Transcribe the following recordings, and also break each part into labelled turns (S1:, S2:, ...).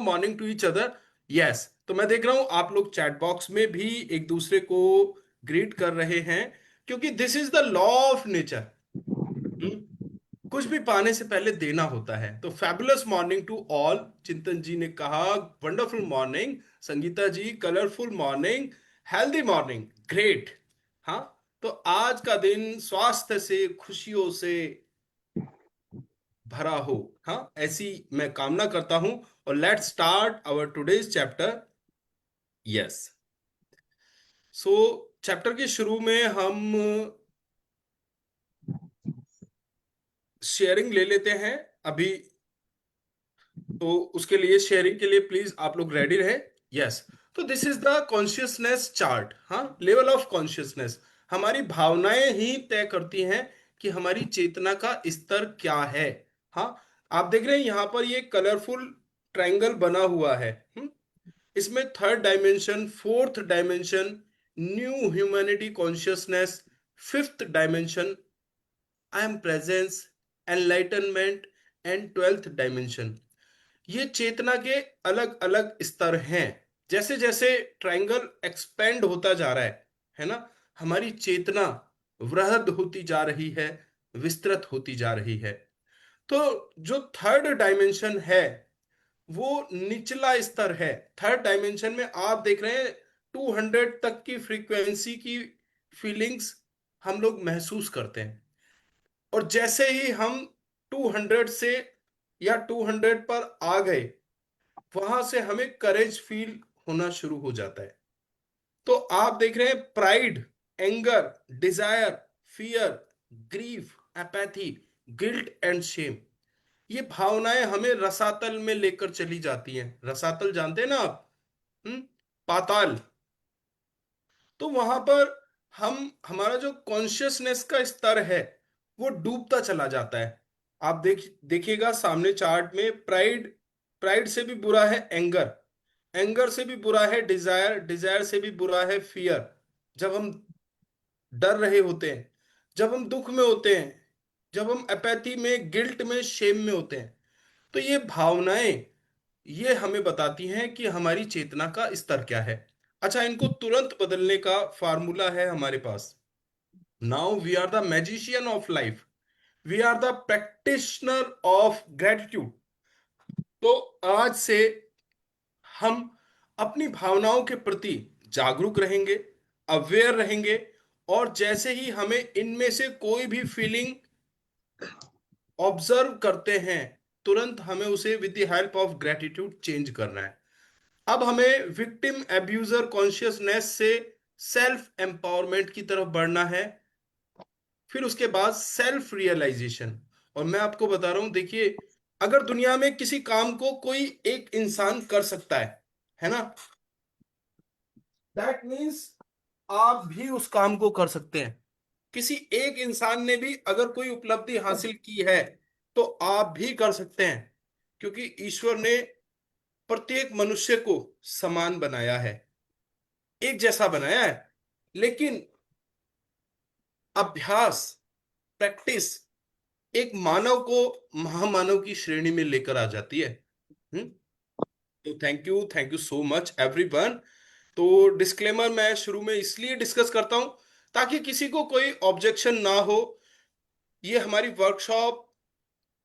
S1: Morning to each other. Yes, तो मैं देख रहा हूं आप लोग चैट बॉक्स में भी एक दूसरे को ग्रीट कर रहे हैं, क्योंकि this is the law of nature. कुछ भी पाने से पहले देना होता है। तो फैबुलस मॉर्निंग टू ऑल, चिंतन जी ने कहा wonderful morning, Sangeeta ji colourful morning, healthy morning, great. हाँ, तो आज का दिन स्वास्थ्य से, खुशियों से भरा हो। हाँ, ऐसी मैं कामना करता हूं। और let's start our today's chapter. Yes, so chapter के शुरू में हम शेयरिंग ले लेते हैं अभी। तो उसके लिए, शेयरिंग के लिए प्लीज आप लोग रेडी रहे। यस, तो this is the consciousness chart. हाँ, लेवल ऑफ कॉन्शियसनेस। हमारी भावनाएं ही तय करती हैं कि हमारी चेतना का स्तर क्या है। हाँ, आप देख रहे हैं यहां पर ये कलरफुल ट्रायंगल बना हुआ है। इसमें third dimension, fourth dimension new humanity consciousness, fifth dimension I am presence, enlightenment and twelfth dimension. ये चेतना के अलग अलग स्तर हैं। जैसे जैसे ट्रायंगल एक्सपेंड होता जा रहा है ना, हमारी चेतना वृहद होती जा रही है, विस्तृत होती जा रही है। तो जो थर्ड डायमेंशन है वो निचला स्तर है। थर्ड डायमेंशन में आप देख रहे हैं 200 तक की फ्रीक्वेंसी की फीलिंग्स हम लोग महसूस करते हैं। और जैसे ही हम 200 से या 200 पर आ गए, वहां से हमें करेज फील होना शुरू हो जाता है। तो आप देख रहे हैं pride, anger, desire, fear, grief, apathy, guilt and shame. ये भावनाएं हमें रसातल में लेकर चली जाती हैं। रसातल जानते हैं ना आप? हम्म, पाताल। तो वहां पर हमारा जो कॉन्शियसनेस का स्तर है वो डूबता चला जाता है। आप देखिएगा सामने चार्ट में, प्राइड, प्राइड से भी बुरा है एंगर, एंगर से भी बुरा है डिजायर, डिजायर से भी बुरा है फियर। जब हम डर रहे होते हैं, जब हम दुख में होते हैं, जब हम अपैथी में, गिल्ट में, शेम में होते हैं, तो ये भावनाएं ये हमें बताती हैं कि हमारी चेतना का स्तर क्या है। अच्छा, इनको तुरंत बदलने का फार्मूला है हमारे पास। Now we are the magician of life, we are the practitioner of gratitude. तो आज से हम अपनी भावनाओं के प्रति जागरूक रहेंगे, अवेयर रहेंगे। और जैसे ही हमें इनमें से कोई भी फीलिंग ऑब्जर्व करते हैं, तुरंत हमें उसे with the help of gratitude change करना है। अब हमें विक्टिम एब्यूजर कॉन्शियसनेस से सेल्फ एम्पावरमेंट की तरफ बढ़ना है। फिर उसके बाद सेल्फ रियलाइजेशन। और मैं आपको बता रहा हूं, देखिए, अगर दुनिया में किसी काम को कोई एक इंसान कर सकता है ना, दैट मीन्स आप भी उस काम को कर सकते हैं। किसी एक इंसान ने भी अगर कोई उपलब्धि हासिल की है तो आप भी कर सकते हैं, क्योंकि ईश्वर ने प्रत्येक मनुष्य को समान बनाया है, एक जैसा बनाया है। लेकिन अभ्यास, प्रैक्टिस एक मानव को महामानव की श्रेणी में लेकर आ जाती है। हम्म, तो thank you so much everyone. तो डिस्क्लेमर मैं शुरू में इसलिए डिस्कस करता हूं ताकि किसी को कोई ऑब्जेक्शन ना हो। ये हमारी वर्कशॉप,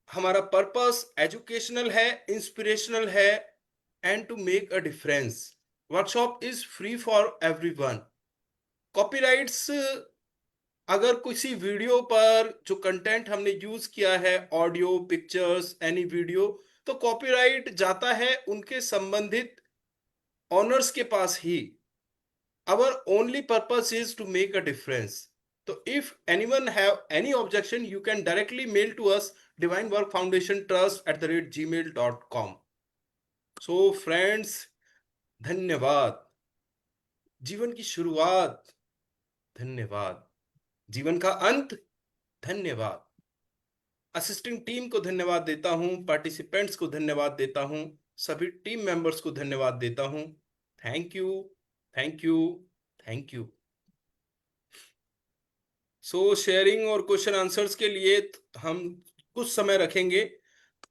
S1: हमारा पर्पस एजुकेशनल है, इंस्पिरेशनल है, and to make a difference. Workshop is free for everyone. Copyrights, अगर किसी वीडियो पर जो कंटेंट हमने यूज किया है, ऑडियो, पिक्चर्स, एनी वीडियो, तो कॉपीराइट जाता है उनके संबंधित ऑनर्स के पास ही। our only purpose is to make a difference. So if anyone have any objection, you can directly mail to us, divine work foundation trust @gmail.com. So friends, धन्यवाद। जीवन की शुरुआत, धन्यवाद। जीवन का अंत, धन्यवाद। असिस्टिंग टीम को धन्यवाद देता हूं, पार्टिसिपेंट्स को धन्यवाद देता हूं, सभी टीम मेंबर्स को धन्यवाद देता हूं। Thank you, thank you, thank you. So sharing और क्वेश्चन आंसर्स के लिए हम कुछ समय रखेंगे।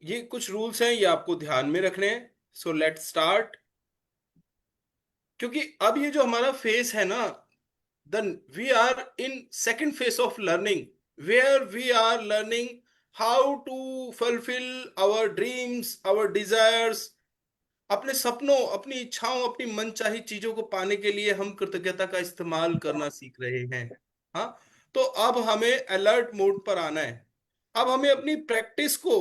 S1: ये कुछ रूल्स हैं, ये आपको ध्यान में रखने हैं। So let's start. क्योंकि अब ये जो हमारा फेस है ना, then we are in second phase of learning, where we are learning how to fulfill our dreams, our desires, अपने सपनों, अपनी इच्छाओं, अपनी मनचाही चीजों को पाने के लिए हम कृतज्ञता का इस्तेमाल करना सीख रहे हैं। हाँ, तो अब हमें अलर्ट मोड पर आना है। अब हमें अपनी प्रैक्टिस को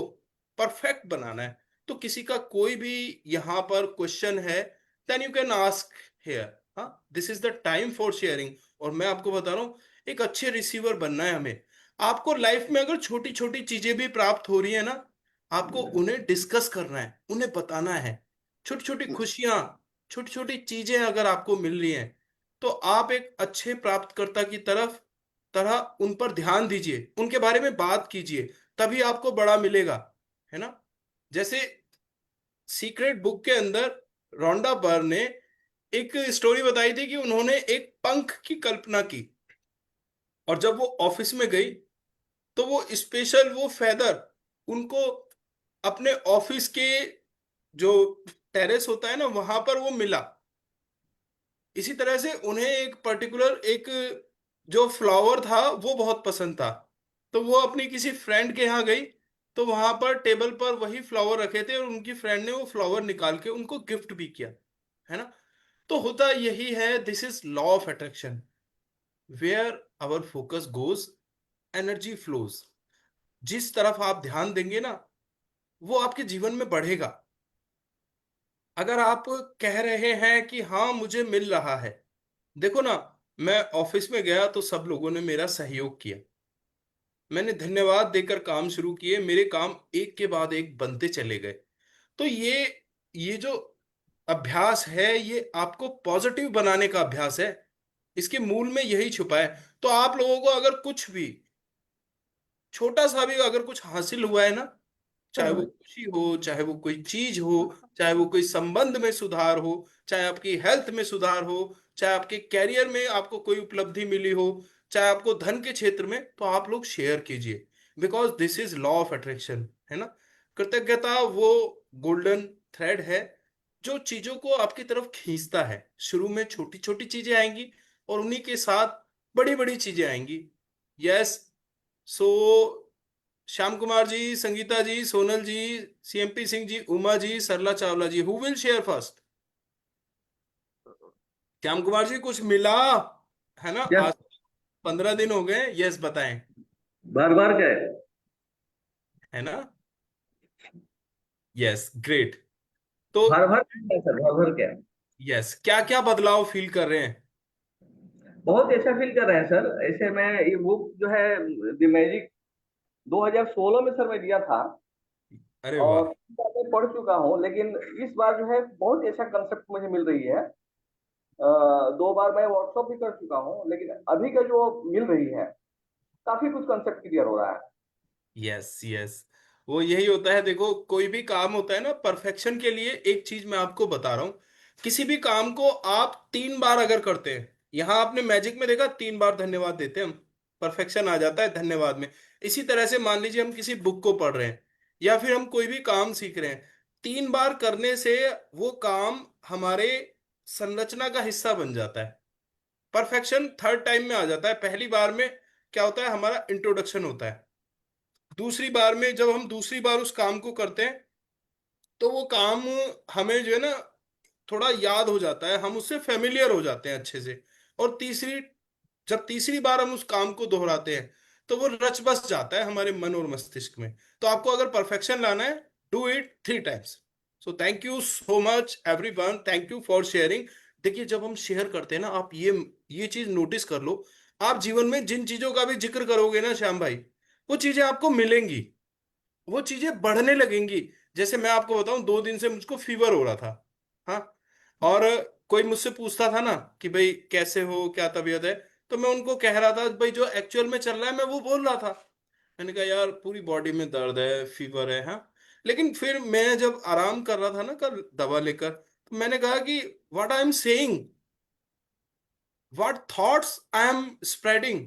S1: परफेक्ट बनाना है। तो किसी का कोई भी यहाँ पर क्वेश्चन है, then you can ask here. हाँ, this is the time for sharing. और मैं आपको बता रहा हूँ, एक अच्छे रिसीवर बनना है हमें। आपको लाइफ में अगर छोटी छोटी चीजें भी प्राप्त हो रही है ना, आपको उन्हें डिस्कस करना है, उन्हें बताना है। छोटी छोटी खुशियां, छोटी छोटी चीजें अगर आपको मिल रही हैं, तो आप एक अच्छे प्राप्तकर्ता की तरह उन पर ध्यान दीजिए, उनके बारे में बात कीजिए, तभी आपको बड़ा मिलेगा। है ना? जैसे सीक्रेट बुक के अंदर रोंडा बर्न ने एक स्टोरी बताई थी कि उन्होंने एक पंख की कल्पना की, और जब वो ऑफिस में गई, तो वो स्पेशल वो फेदर उनको अपने ऑफिस के जो टेरेस होता है ना, वहां पर वो मिला। इसी तरह से उन्हें एक पर्टिकुलर एक जो फ्लावर था वो बहुत पसंद था। तो वो अपनी किसी फ्रेंड के यहाँ गई, तो वहां पर टेबल पर वही फ्लावर रखे थे, और उनकी फ्रेंड ने वो फ्लावर निकाल के उनको गिफ्ट भी किया। है ना? तो होता यही है, this is law of attraction. Where our focus goes, energy flows. जिस तरफ आप ध्यान देंगे ना, वो आपके जीवन में बढ़ेगा। अगर आप कह रहे हैं कि हाँ मुझे मिल रहा है, देखो ना, मैं ऑफिस में गया तो सब लोगों ने मेरा सहयोग किया, मैंने धन्यवाद देकर काम शुरू किए, मेरे काम एक के बाद एक बनते चले गए। तो ये जो अभ्यास है, ये आपको पॉजिटिव बनाने का अभ्यास है। इसके मूल में यही छुपा है। तो आप लोगों को अगर कुछ भी, छोटा सा भी अगर कुछ हासिल हुआ है ना, चाहे वो खुशी हो, चाहे वो कोई चीज हो, चाहे वो कोई संबंध में सुधार हो, चाहे आपकी हेल्थ में सुधार हो, चाहे आपके कैरियर में आपको कोई उपलब्धि मिली हो, चाहे आपको धन के क्षेत्र में, तो आप लोग शेयर कीजिए। Because this is law of attraction. है ना? कृतज्ञता वो गोल्डन थ्रेड है जो चीजों को आपकी तरफ खींचता है। शुरू में छोटी छोटी चीजें आएंगी, और उन्हीं के साथ बड़ी बड़ी चीजें आएंगी। Yes. So Shyam Kumar ji, Sangeeta ji, Sonal ji, CMP Singh ji, Uma ji, Sarla Chawla ji, who will share first? Shyam Kumar ji, कुछ मिला? है ना?
S2: यस।
S1: आज 15 दिन हो गए। यस, बताएं।
S2: बार बार गए।
S1: है ना? Yes, great. तो
S2: भर भर क्या सर, भर भर क्या।
S1: यस, क्या क्या बदलाव फील कर रहे हैं?
S2: बहुत अच्छा फील कर रहे हैं सर। ऐसे मैं ये बुक जो है द मैजिक 2016 में सर मैं दिया था,
S1: अरे वाह।
S2: और मैं पढ़ चुका हूँ, लेकिन इस बार जो है बहुत अच्छा कंसेप्ट मुझे मिल रही है। 2 बार मैं वर्कशॉप भी कर चुका हूँ, लेकिन अभी का जो मिल रही है काफी कुछ कंसेप्ट क्लियर हो रहा है।
S1: यस यस, वो यही होता है। देखो, कोई भी काम होता है ना, परफेक्शन के लिए एक चीज मैं आपको बता रहा हूँ। किसी भी काम को आप 3 बार अगर करते हैं, यहां आपने मैजिक में देखा, 3 बार धन्यवाद देते हैं हम, परफेक्शन आ जाता है धन्यवाद में। इसी तरह से मान लीजिए हम किसी बुक को पढ़ रहे हैं, या फिर हम कोई भी काम सीख रहे हैं, 3 बार करने से वो काम हमारे संरचना का हिस्सा बन जाता है। परफेक्शन थर्ड टाइम में आ जाता है। पहली बार में क्या होता है, हमारा इंट्रोडक्शन होता है। दूसरी बार में जब हम दूसरी बार उस काम को करते हैं, तो वो काम हमें जो है ना थोड़ा याद हो जाता है, हम उससे फेमिलियर हो जाते हैं अच्छे से। और जब तीसरी बार हम उस काम को दोहराते हैं, तो वो रच बस जाता है हमारे मन और मस्तिष्क में। तो आपको अगर परफेक्शन लाना है, do it 3 times. So thank you so much everyone, thank you for sharing. देखिए, जब हम शेयर करते हैं ना, आप ये चीज नोटिस कर लो, आप जीवन में जिन चीजों का भी जिक्र करोगे ना श्याम भाई, वो चीजें आपको मिलेंगी, वो चीजें बढ़ने लगेंगी। जैसे मैं आपको बताऊं, 2 दिन से मुझको फीवर हो रहा था। हाँ, और कोई मुझसे पूछता था ना कि भाई कैसे हो, क्या तबीयत है, तो मैं उनको कह रहा था भाई जो एक्चुअल में चल रहा है मैं वो बोल रहा था। मैंने कहा यार पूरी बॉडी में दर्द है, फीवर है। हाँ, लेकिन फिर मैं जब आराम कर रहा था ना कल दवा लेकर, तो मैंने कहा कि what I am saying, what thoughts I am spreading,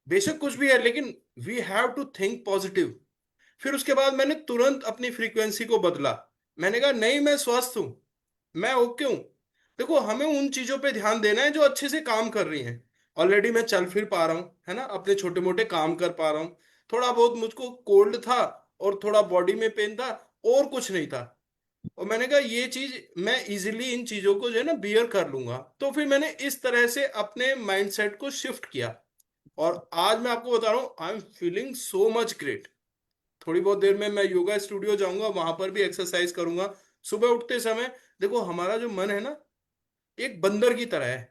S1: बेशक कुछ भी है, लेकिन we have to think positive. फिर उसके बाद मैंने तुरंत अपनी फ्रीक्वेंसी को बदला। मैंने कहा नहीं, मैं स्वस्थ हूं, मैं ओके हूं। देखो, हमें उन चीजों पे ध्यान देना है जो अच्छे से काम कर रही हैं। ऑलरेडी मैं चल फिर पा रहा हूँ, है ना, अपने छोटे मोटे काम कर पा रहा हूँ। थोड़ा बहुत मुझको कोल्ड था और थोड़ा बॉडी में पेन था, और कुछ नहीं था। और मैंने कहा ये चीज मैं इजीली इन चीजों को जो है ना बियर कर लूंगा। तो फिर मैंने इस तरह से अपने माइंडसेट को शिफ्ट किया, और आज मैं आपको बता रहा हूँ, I am feeling so much great. थोड़ी बहुत देर में मैं योगा स्टूडियो जाऊंगा, वहां पर भी एक्सरसाइज करूंगा सुबह उठते समय। देखो, हमारा जो मन है ना, एक बंदर की तरह है।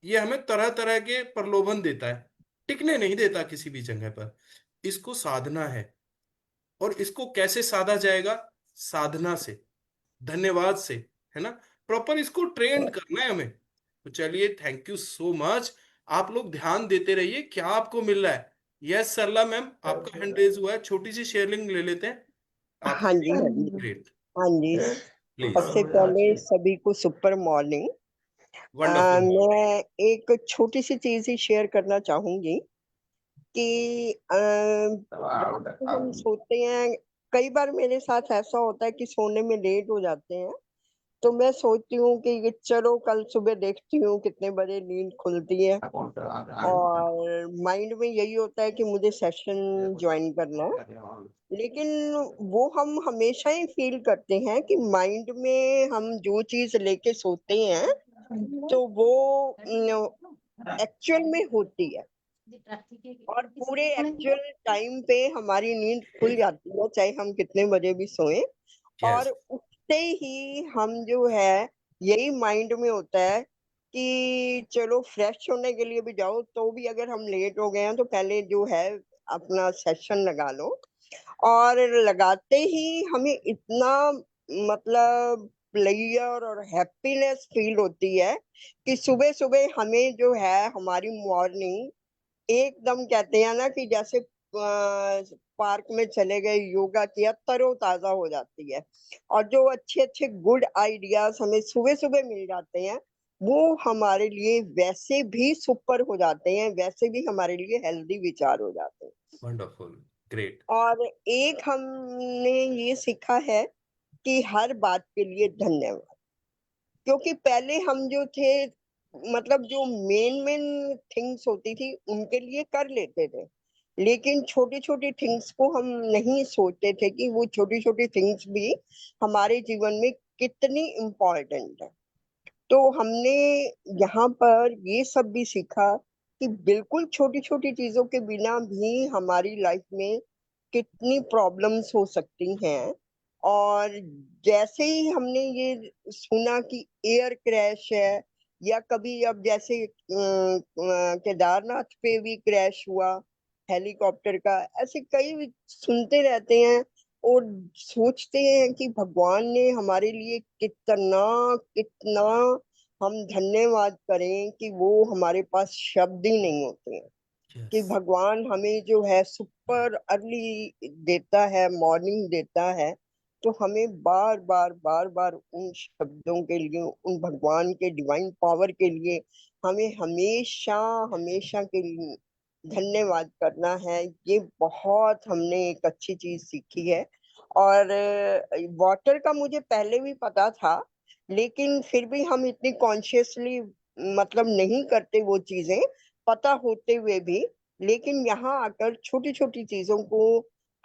S1: ये हमें तरह तरह के प्रलोभन देता है, टिकने नहीं देता किसी भी जगह पर। इसको साधना है। और इसको कैसे साधा जाएगा? साधना से, धन्यवाद से, है ना। प्रॉपर इसको ट्रेन करना है हमें। तो चलिए, थैंक यू सो मच। आप लोग ध्यान देते रहिए क्या आपको मिल रहा है। यस सरला मैम, आपका हैंड रेज हुआ है, छोटी सी शेयरिंग ले लेते हैं
S3: हाँ
S1: आपकी।
S3: जी, हाँ जी,
S1: ग्रेट।
S3: हाँ जी।
S1: प्लीज।
S3: सबसे पहले सभी को सुपर मॉर्निंग।
S1: वंडरफुल।
S3: मैं एक छोटी सी चीज ही शेयर करना चाहूंगी कि रात को हम सोते हैं, कई बार मेरे साथ ऐसा होता है कि सोने में लेट हो जाते हैं, तो मैं सोचती हूँ कि चलो कल सुबह देखती हूँ कितने बजे नींद खुलती है, और माइंड में यही होता है कि मुझे सेशन ज्वाइन करना है। लेकिन वो हम हमेशा ही फील करते हैं कि माइंड में हम जो चीज लेके सोते हैं तो वो एक्चुअल में होती है, और पूरे एक्चुअल टाइम पे हमारी नींद खुल जाती है, चाहे हम कितने बजे भी सोएं।
S1: यस।
S3: और उठते ही हम जो है, यही माइंड में होता है कि चलो फ्रेश होने के लिए भी जाओ, तो भी अगर हम लेट हो गए हैं तो पहले जो है अपना सेशन लगा लो। और लगाते ही हमें इतना मतलब प्लेयर और हैप्पीनेस फील होती है कि सुबह सुबह हमें जो है हमारी मॉर्निंग एकदम कहते हैं ना कि जैसे पार्क में चले गए, योगा किया, तरोताजा हो जाती है। और जो अच्छे अच्छे गुड आइडियाज हमें सुबह सुबह मिल जाते हैं, वो हमारे लिए वैसे भी सुपर हो जाते हैं, वैसे भी हमारे लिए हेल्दी विचार हो जाते हैं।
S1: वंडरफुल। ग्रेट।
S3: और एक हमने ये सीखा है कि हर बात के लिए धन्यवाद। क्योंकि पहले हम जो थे, मतलब जो मेन मेन थिंग्स होती थी उनके लिए कर लेते थे, लेकिन छोटी छोटी थिंग्स को हम नहीं सोचते थे कि वो छोटी छोटी थिंग्स भी हमारे जीवन में कितनी इम्पोर्टेंट है। तो हमने यहाँ पर ये सब भी सीखा कि बिल्कुल छोटी छोटी चीजों के बिना भी हमारी लाइफ में कितनी प्रॉब्लम्स हो सकती हैं। और जैसे ही हमने ये सुना कि एयर क्रैश है, या कभी अब जैसे केदारनाथ पे भी क्रैश हुआ हेलीकॉप्टर का, ऐसे कई सुनते रहते हैं। और सोचते हैं कि भगवान ने हमारे लिए कितना कितना हम धन्यवाद करें कि वो हमारे पास शब्द ही नहीं होते हैं
S1: यस।
S3: कि भगवान हमें जो है सुपर अर्ली देता है, मॉर्निंग देता है। तो हमें बार बार बार बार उन शब्दों के लिए, उन भगवान के डिवाइन पावर के लिए हमें हमेशा हमेशा के लिए धन्यवाद करना है। ये बहुत हमने एक अच्छी चीज सीखी है। और वाटर का मुझे पहले भी पता था, लेकिन फिर भी हम इतनी कॉन्शियसली मतलब नहीं करते वो चीजें, पता होते हुए भी। लेकिन यहाँ आकर छोटी छोटी चीजों को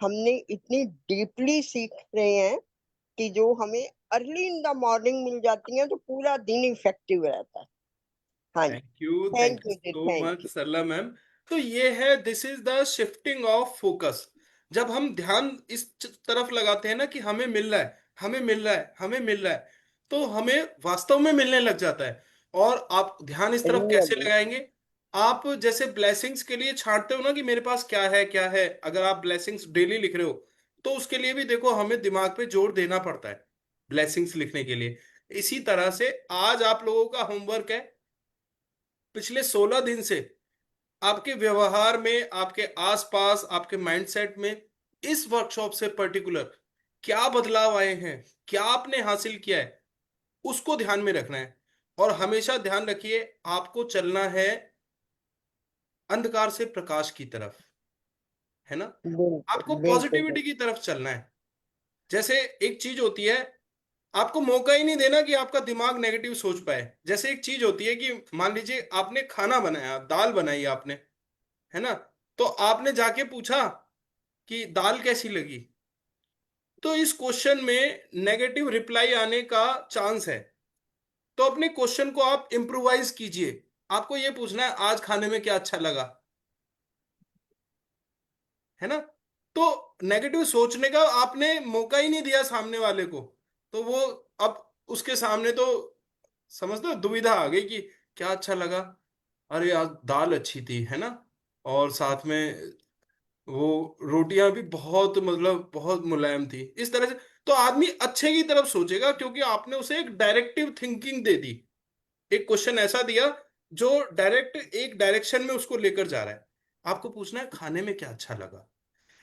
S3: हमने इतनी डीपली सीख रहे हैं कि जो हमें अर्ली इन द मॉर्निंग मिल जाती है तो पूरा दिन इफेक्टिव रहता है। हाँ जी।
S1: थैंक
S3: थैंक
S1: यू
S3: यू जी,
S1: so
S3: thank
S1: much
S3: you.
S1: Sarla ma'am. तो ये है, this is the shifting of focus. जब हम ध्यान इस तरफ लगाते हैं ना कि हमें मिल रहा है, हमें मिल रहा है, हमें मिल रहा है, तो हमें वास्तव में मिलने लग जाता है। और आप ध्यान इस तरफ कैसे
S3: रियली।
S1: लगाएंगे? आप जैसे ब्लेसिंग्स के लिए छांटते हो ना कि मेरे पास क्या है क्या है, अगर आप ब्लेसिंग्स डेली लिख रहे हो, तो उसके लिए भी देखो हमें दिमाग पे जोर देना पड़ता है ब्लेसिंग्स लिखने के लिए। इसी तरह से आज आप लोगों का होमवर्क है, पिछले 16 दिन से आपके व्यवहार में, आपके आसपास, आपके माइंडसेट में, इस वर्कशॉप से पर्टिकुलर क्या बदलाव आए हैं, क्या आपने हासिल किया है, उसको ध्यान में रखना है। और हमेशा ध्यान रखिए, आपको चलना है अंधकार से प्रकाश की तरफ, है ना।
S3: बिल्कुल
S1: आपको
S3: बिल्कुल।
S1: पॉजिटिविटी की तरफ चलना है। जैसे एक चीज होती है, आपको मौका ही नहीं देना कि आपका दिमाग नेगेटिव सोच पाए। जैसे एक चीज होती है कि मान लीजिए आपने खाना बनाया, दाल बनाई आपने, है ना, तो आपने जाके पूछा कि दाल कैसी लगी, तो इस क्वेश्चन में नेगेटिव रिप्लाई आने का चांस है। तो अपने क्वेश्चन को आप इम्प्रोवाइज कीजिए। आपको ये पूछना है आज खाने में क्या अच्छा लगा, है ना। तो नेगेटिव सोचने का आपने मौका ही नहीं दिया सामने वाले को, तो वो अब उसके सामने तो समझ लो दुविधा आ गई कि क्या अच्छा लगा, अरे यार दाल अच्छी थी, है ना, और साथ में वो रोटियां भी बहुत मतलब बहुत मुलायम थी, इस तरह से। तो आदमी अच्छे की तरफ सोचेगा क्योंकि आपने उसे एक डायरेक्टिव थिंकिंग दे दी, एक क्वेश्चन ऐसा दिया जो डायरेक्ट एक डायरेक्शन में उसको लेकर जा रहा है। आपको पूछना है खाने में क्या अच्छा लगा।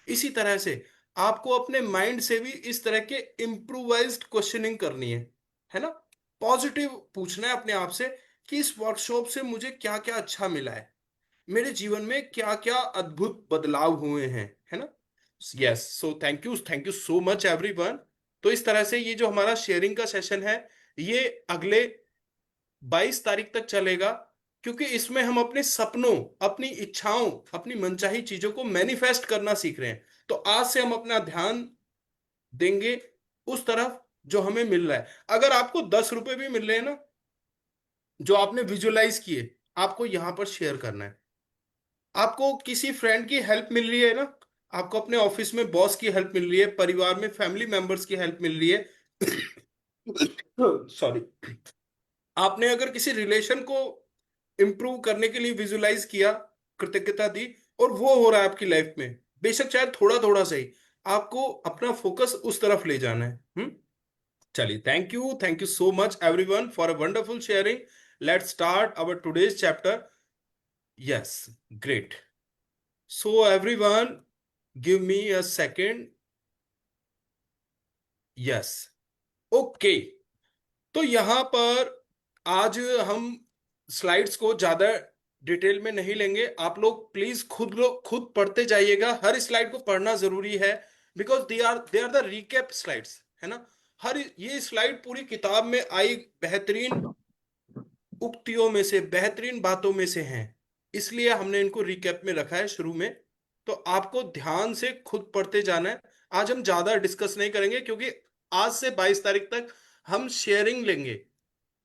S1: इसी तरह से आपको अपने माइंड से भी इस तरह के इम्प्रोवाइज्ड क्वेश्चनिंग करनी है ना। पॉजिटिव पूछना है अपने आप से कि इस वर्कशॉप से मुझे क्या क्या अच्छा मिला है, मेरे जीवन में क्या क्या अद्भुत बदलाव हुए हैं, है ना। Yes, so thank you so much everyone. तो इस तरह से ये जो हमारा शेयरिंग का सेशन है, ये अगले 22 तारीख तक चलेगा, क्योंकि इसमें हम अपने सपनों, अपनी इच्छाओं, अपनी मनचाही चीजों को मैनिफेस्ट करना सीख रहे हैं। तो आज से हम अपना ध्यान देंगे उस तरफ जो हमें मिल रहा है। अगर आपको 10 रुपए भी मिल रहे हैं ना, जो आपने विजुअलाइज किए, आपको यहां पर शेयर करना है। आपको किसी फ्रेंड की हेल्प मिल रही है ना, आपको अपने ऑफिस में बॉस की हेल्प मिल रही है, परिवार में फैमिली मेंबर्स की हेल्प मिल रही है, सॉरी, आपने अगर किसी रिलेशन को इंप्रूव करने के लिए विजुलाइज किया, कृतज्ञता दी, और वो हो रहा है आपकी लाइफ में, बेशक चाहे थोड़ा थोड़ा सही, आपको अपना फोकस उस तरफ ले जाना है। चलिए, thank you so much everyone for a wonderful sharing. Let's start our today's chapter. Yes, great. So everyone, give me a second. Yes, okay. तो यहां पर आज हम स्लाइड्स को ज्यादा डिटेल में नहीं लेंगे। आप लोग प्लीज खुद पढ़ते जाइएगा, हर स्लाइड को पढ़ना जरूरी है, because they are the recap slides, है ना। हर ये स्लाइड पूरी किताब में आई बेहतरीन उक्तियों में से, बेहतरीन बातों में से हैं, इसलिए हमने इनको रिकैप में रखा है शुरू में। तो आपको ध्यान से खुद पढ़ते जाना है। आज हम ज्यादा डिस्कस नहीं करेंगे, क्योंकि आज से 22 तारीख तक हम शेयरिंग लेंगे,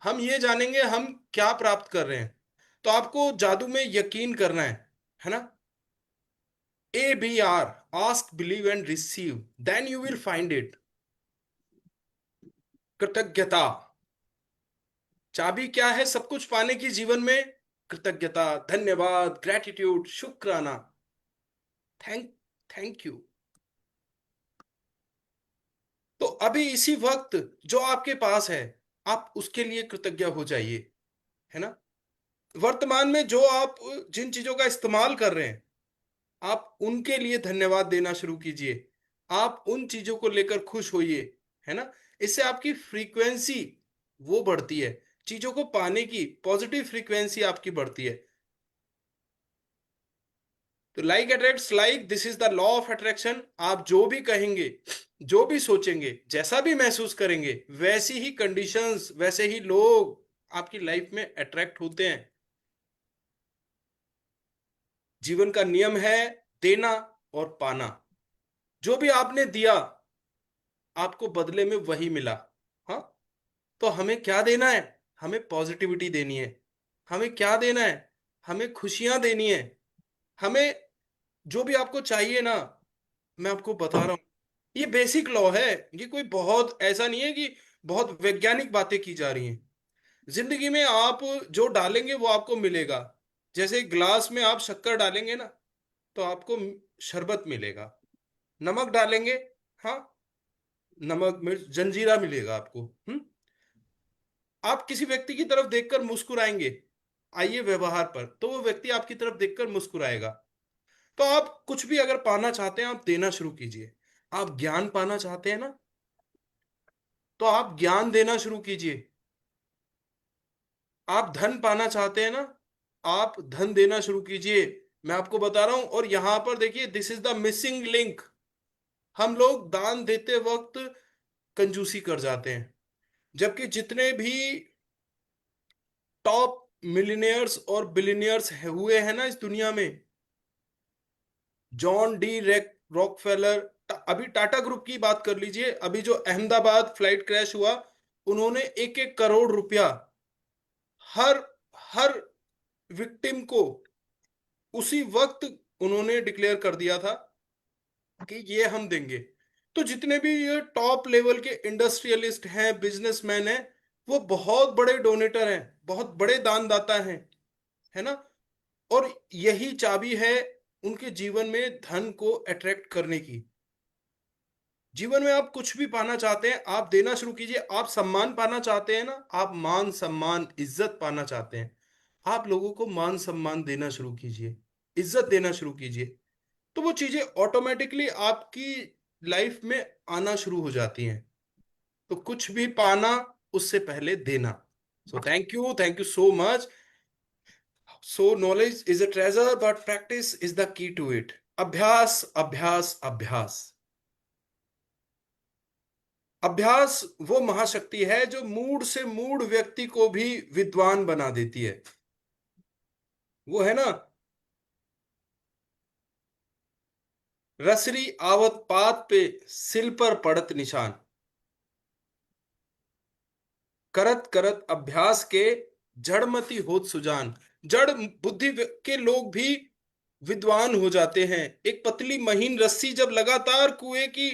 S1: हम ये जानेंगे हम क्या प्राप्त कर रहे हैं। तो आपको जादू में यकीन करना है ना। ABR, ask believe and receive, then you will find it. कृतज्ञता चाबी क्या है सब कुछ पाने की जीवन में? कृतज्ञता, धन्यवाद, ग्रेटिट्यूड, शुक्राना, थैंक थैंक यू। तो अभी इसी वक्त जो आपके पास है, आप उसके लिए कृतज्ञ हो जाइए, है ना। वर्तमान में जो आप जिन चीजों का इस्तेमाल कर रहे हैं, आप उनके लिए धन्यवाद देना शुरू कीजिए। आप उन चीजों को लेकर खुश होइए, है ना। इससे आपकी फ्रीक्वेंसी वो बढ़ती है, चीजों को पाने की पॉजिटिव फ्रीक्वेंसी आपकी बढ़ती है। तो like attracts like, this is the law of attraction. आप जो भी कहेंगे, जो भी सोचेंगे, जैसा भी महसूस करेंगे, वैसी ही कंडीशंस, वैसे ही लोग आपकी लाइफ में अट्रैक्ट होते हैं। जीवन का नियम है देना और पाना। जो भी आपने दिया, आपको बदले में वही मिला। हाँ, तो हमें क्या देना है? हमें पॉजिटिविटी देनी है। हमें क्या देना है? हमें खुशियां देनी है। हमें जो भी आपको चाहिए ना, मैं आपको बता रहा हूं, ये बेसिक लॉ है। ये कोई बहुत ऐसा नहीं है कि बहुत वैज्ञानिक बातें की जा रही हैं। जिंदगी में आप जो डालेंगे वो आपको मिलेगा। जैसे ग्लास में आप शक्कर डालेंगे ना, तो आपको शरबत मिलेगा। नमक डालेंगे, हाँ, नमक मिर्च जंजीरा मिलेगा आपको। आप किसी व्यक्ति की तरफ देखकर मुस्कुराएंगे, आइए व्यवहार पर, तो वो व्यक्ति आपकी तरफ देखकर मुस्कुराएगा। तो आप कुछ भी अगर पाना चाहते हैं, आप देना शुरू कीजिए। आप ज्ञान पाना चाहते हैं ना, तो आप ज्ञान देना शुरू कीजिए। आप धन पाना चाहते हैं ना, आप धन देना शुरू कीजिए। मैं आपको बता रहा हूं, और यहां पर देखिए, this is the missing link. हम लोग दान देते वक्त कंजूसी कर जाते हैं। जबकि जितने भी टॉप मिलियनियर्स और बिलियनियर्स हुए हैं ना इस दुनिया में, जॉन डी रॉकफेलर, अभी टाटा ग्रुप की बात कर लीजिए, अभी जो अहमदाबाद फ्लाइट क्रैश हुआ, उन्होंने 1-1 करोड़ रुपया हर हर विक्टिम को उसी वक्त उन्होंने डिक्लेयर कर दिया था कि ये हम देंगे। तो जितने भी ये टॉप लेवल के इंडस्ट्रियलिस्ट हैं, बिजनेसमैन हैं, वो बहुत बड़े डोनेटर हैं, बहुत बड़े दानदाता हैं, है ना। और यही चाबी है उनके जीवन में धन को अट्रैक्ट करने की। जीवन में आप कुछ भी पाना चाहते हैं, आप देना शुरू कीजिए। आप सम्मान पाना चाहते हैं ना, आप मान सम्मान इज्जत पाना चाहते हैं, आप लोगों को मान सम्मान देना शुरू कीजिए, इज्जत देना शुरू कीजिए। तो वो चीजें ऑटोमेटिकली आपकी लाइफ में आना शुरू हो जाती हैं। तो कुछ भी पाना, उससे पहले देना। So thank you so much. So knowledge is a treasure but practice is the key to it. अभ्यास अभ्यास अभ्यास। अभ्यास वो महाशक्ति है जो मूड से मूड व्यक्ति को भी विद्वान बना देती है। वो है ना, रसरी आवत पात पे सिल पर पड़त निशान, करत करत अभ्यास के जड़मति होत सुजान। जड़ बुद्धि के लोग भी विद्वान हो जाते हैं। एक पतली महीन रस्सी जब लगातार कुएं की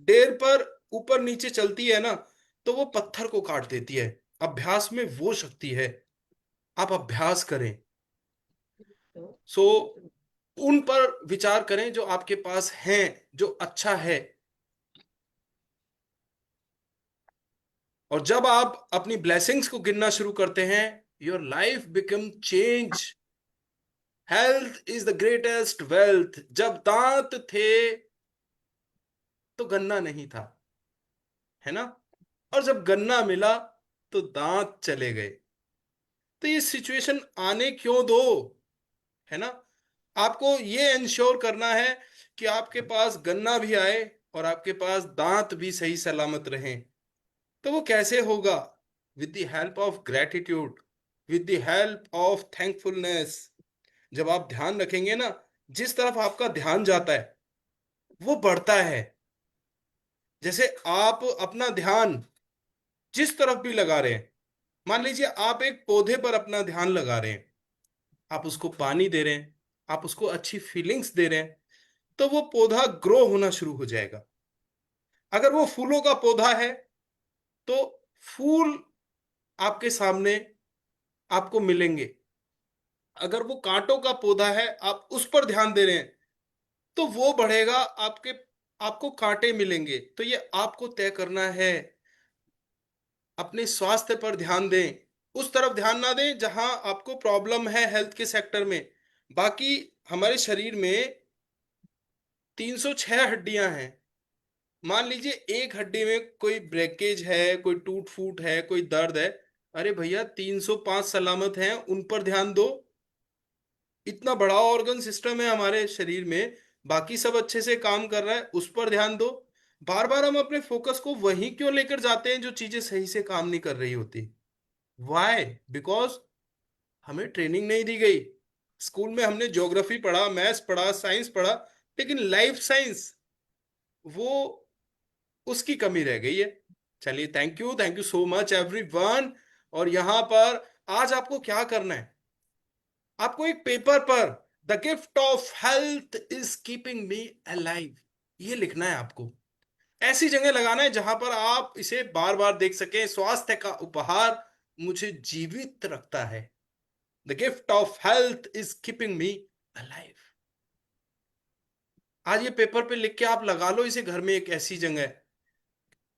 S1: डेर पर ऊपर नीचे चलती है ना, तो वो पत्थर को काट देती है। अभ्यास में वो शक्ति है। आप अभ्यास करें। सो उन पर विचार करें जो आपके पास हैं, जो अच्छा है। और जब आप अपनी ब्लेसिंग्स को गिनना शुरू करते हैं, your life become change. Health is the greatest wealth. जब दांत थे तो गन्ना नहीं था, है ना। और जब गन्ना मिला तो दांत चले गए। तो ये सिचुएशन आने क्यों दो, है ना। आपको ये इंश्योर करना है कि आपके पास गन्ना भी आए और आपके पास दांत भी सही सलामत रहें। तो वो कैसे होगा? With the help of gratitude, with the help of thankfulness. जब आप ध्यान रखेंगे ना, जिस तरफ आपका ध्यान जाता है वो बढ़ता है। जैसे आप अपना ध्यान जिस तरफ भी लगा रहे हैं, मान लीजिए आप एक पौधे पर अपना ध्यान लगा रहे हैं, आप उसको पानी दे रहे हैं, आप उसको अच्छी फीलिंग्स दे रहे हैं, तो वो पौधा ग्रो होना शुरू हो जाएगा। अगर वो फूलों का पौधा है तो फूल आपके सामने आपको मिलेंगे। अगर वो कांटों का पौधा है, आप उस पर ध्यान दे रहे हैं, तो वो बढ़ेगा, आपको कांटे मिलेंगे। तो ये आपको तय करना है। अपने स्वास्थ्य पर ध्यान दें, उस तरफ ध्यान ना दें जहां आपको प्रॉब्लम है हेल्थ के सेक्टर में। बाकी हमारे शरीर में 306 हड्डियां हैं। मान लीजिए एक हड्डी में कोई ब्रेकेज है, कोई टूट फूट है, कोई दर्द है, अरे भैया 305 सलामत हैं, उन पर ध्यान दो। इतना बड़ा ऑर्गन सिस्टम है हमारे शरीर में, बाकी सब अच्छे से काम कर रहा है, उस पर ध्यान दो। बार बार हम अपने फोकस को वहीं क्यों लेकर जाते हैं जो चीजें सही से काम नहीं कर रही होती? वाई? बिकॉज हमें ट्रेनिंग नहीं दी गई। स्कूल में हमने ज्योग्राफी पढ़ा, मैथ्स पढ़ा, साइंस पढ़ा, लेकिन लाइफ साइंस, वो उसकी कमी रह गई है। चलिए, thank you so much everyone. और यहां पर आज आपको क्या करना है? आपको एक पेपर पर the gift of health is keeping me alive, ये लिखना है आपको। ऐसी जगह लगाना है जहां पर आप इसे बार बार देख सकें। स्वास्थ्य का उपहार मुझे जीवित रखता है। The gift of health is keeping me alive. आज ये पेपर पे लिख के आप लगा लो इसे घर में एक ऐसी जगह।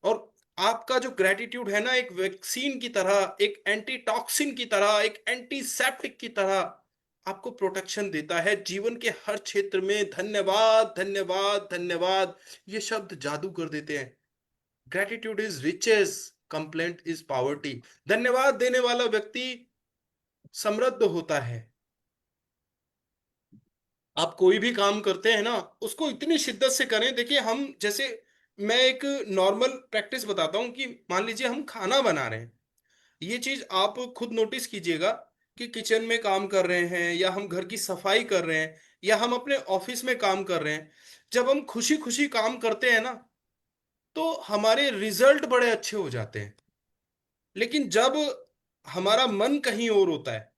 S1: और आपका जो ग्रेटिट्यूड है ना, एक वैक्सीन की तरह, एक एंटीटॉक्सिन की तरह, एक एंटीसेप्टिक की तरह आपको प्रोटेक्शन देता है जीवन के हर क्षेत्र में। धन्यवाद धन्यवाद धन्यवाद, ये शब्द जादू कर देते हैं। Gratitude is riches, complaint is poverty. धन्यवाद देने वाला व्यक्ति समृद्ध होता है। आप कोई भी काम करते हैं ना, उसको इतनी शिद्दत से करें। देखिए, हम जैसे मैं एक नॉर्मल प्रैक्टिस बताता हूँ कि मान लीजिए हम खाना बना रहे हैं। ये चीज आप खुद नोटिस कीजिएगा कि किचन में काम कर रहे हैं या हम घर की सफाई कर रहे हैं या हम अपने ऑफिस में काम कर रहे हैं, जब हम खुशी खुशी काम करते हैं ना, तो हमारे रिजल्ट बड़े अच्छे हो जाते हैं। लेकिन जब हमारा मन कहीं और होता है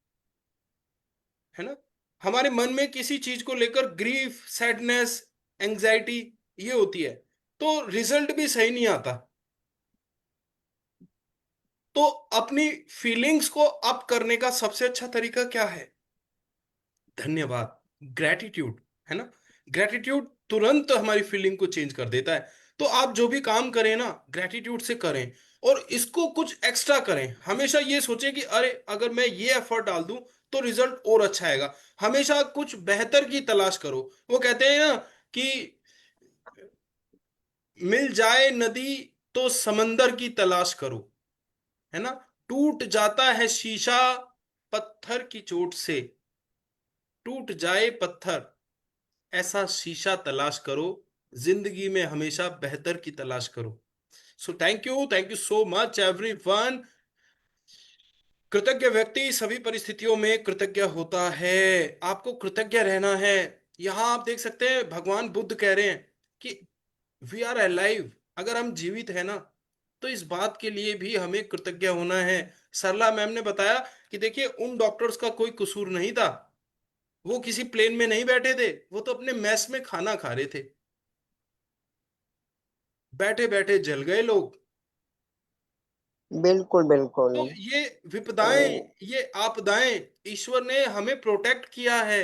S1: ना, हमारे मन में किसी चीज को लेकर ग्रीफ, सैडनेस, एंजाइटी ये होती है, तो रिजल्ट भी सही नहीं आता। तो अपनी फीलिंग्स को अप करने का सबसे अच्छा तरीका क्या है? धन्यवाद, ग्रेटिट्यूड, है ना। ग्रेटिट्यूड तुरंत हमारी फीलिंग को चेंज कर देता है। तो आप जो भी काम करें ना, ग्रेटिट्यूड से करें, और इसको कुछ एक्स्ट्रा करें। हमेशा ये सोचें कि अरे अगर मैं ये एफर्ट डाल दूं तो रिजल्ट और अच्छा आएगा। हमेशा कुछ बेहतर की तलाश करो। वो कहते हैं ना कि मिल जाए नदी तो समंदर की तलाश करो, है ना। टूट जाता है शीशा पत्थर की चोट से, टूट जाए पत्थर, ऐसा शीशा तलाश करो। जिंदगी में हमेशा बेहतर की तलाश करो। सो thank you so much everyone. कृतज्ञ व्यक्ति सभी परिस्थितियों में कृतज्ञ होता है। आपको कृतज्ञ रहना है। यहां आप देख सकते हैं भगवान बुद्ध कह रहे हैं कि वी आर अलाइव। अगर हम जीवित है ना, तो इस बात के लिए भी हमें कृतज्ञ होना है। सरला मैम ने बताया कि देखिए उन डॉक्टर्स का कोई कसूर नहीं था। वो किसी प्लेन में नहीं बैठे थे, वो तो अपने मेस में खाना खा रहे थे। बैठे बैठे जल गए लोग।
S3: बिल्कुल बिल्कुल।
S1: तो ये
S3: तो
S1: विपदाएं, ये आपदाएं ईश्वर ने हमें प्रोटेक्ट किया है।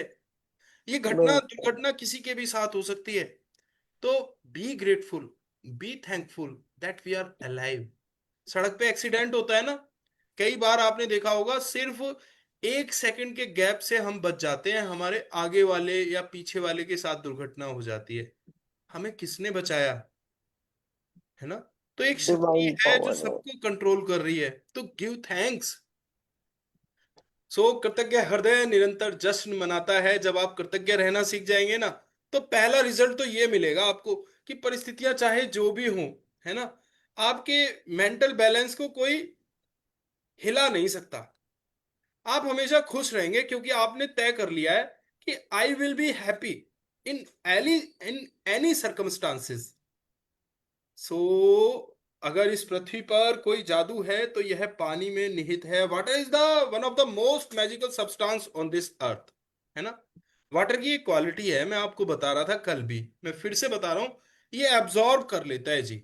S1: ये घटना
S3: बिल्कुल
S1: दुर्घटना किसी के भी साथ हो सकती है। तो be grateful, be thankful that we are alive. सड़क पे एक्सीडेंट होता है ना, कई बार आपने देखा होगा, सिर्फ 1 सेकंड के गैप से हम बच जाते हैं, हमारे आगे वाले या पीछे वाले के साथ दुर्घटना हो जाती है। हमें किसने बचाया, है ना। तो एक शक्ति
S3: डिवाइन
S1: है जो
S3: पावर है।
S1: सबको कंट्रोल कर रही है। तो गिव थैंक्स। सो कृतज्ञ हृदय निरंतर जश्न मनाता है। जब आप कृतज्ञ रहना सीख जाएंगे ना, तो पहला रिजल्ट तो ये मिलेगा आपको कि परिस्थितियां चाहे जो भी हों, है ना, आपके मेंटल बैलेंस को कोई हिला नहीं सकता। आप हमेशा खुश रहेंगे क्योंकि आपने तय कर लिया है कि I will be happy in any in any circumstances. So अगर इस पृथ्वी पर कोई जादू है तो यह पानी में निहित है। Water is the one of the most magical substance on this earth, है ना। वाटर की एक क्वालिटी है, मैं आपको बता रहा था कल भी, मैं फिर से बता रहा हूं, ये एब्जॉर्ब कर लेता है जी,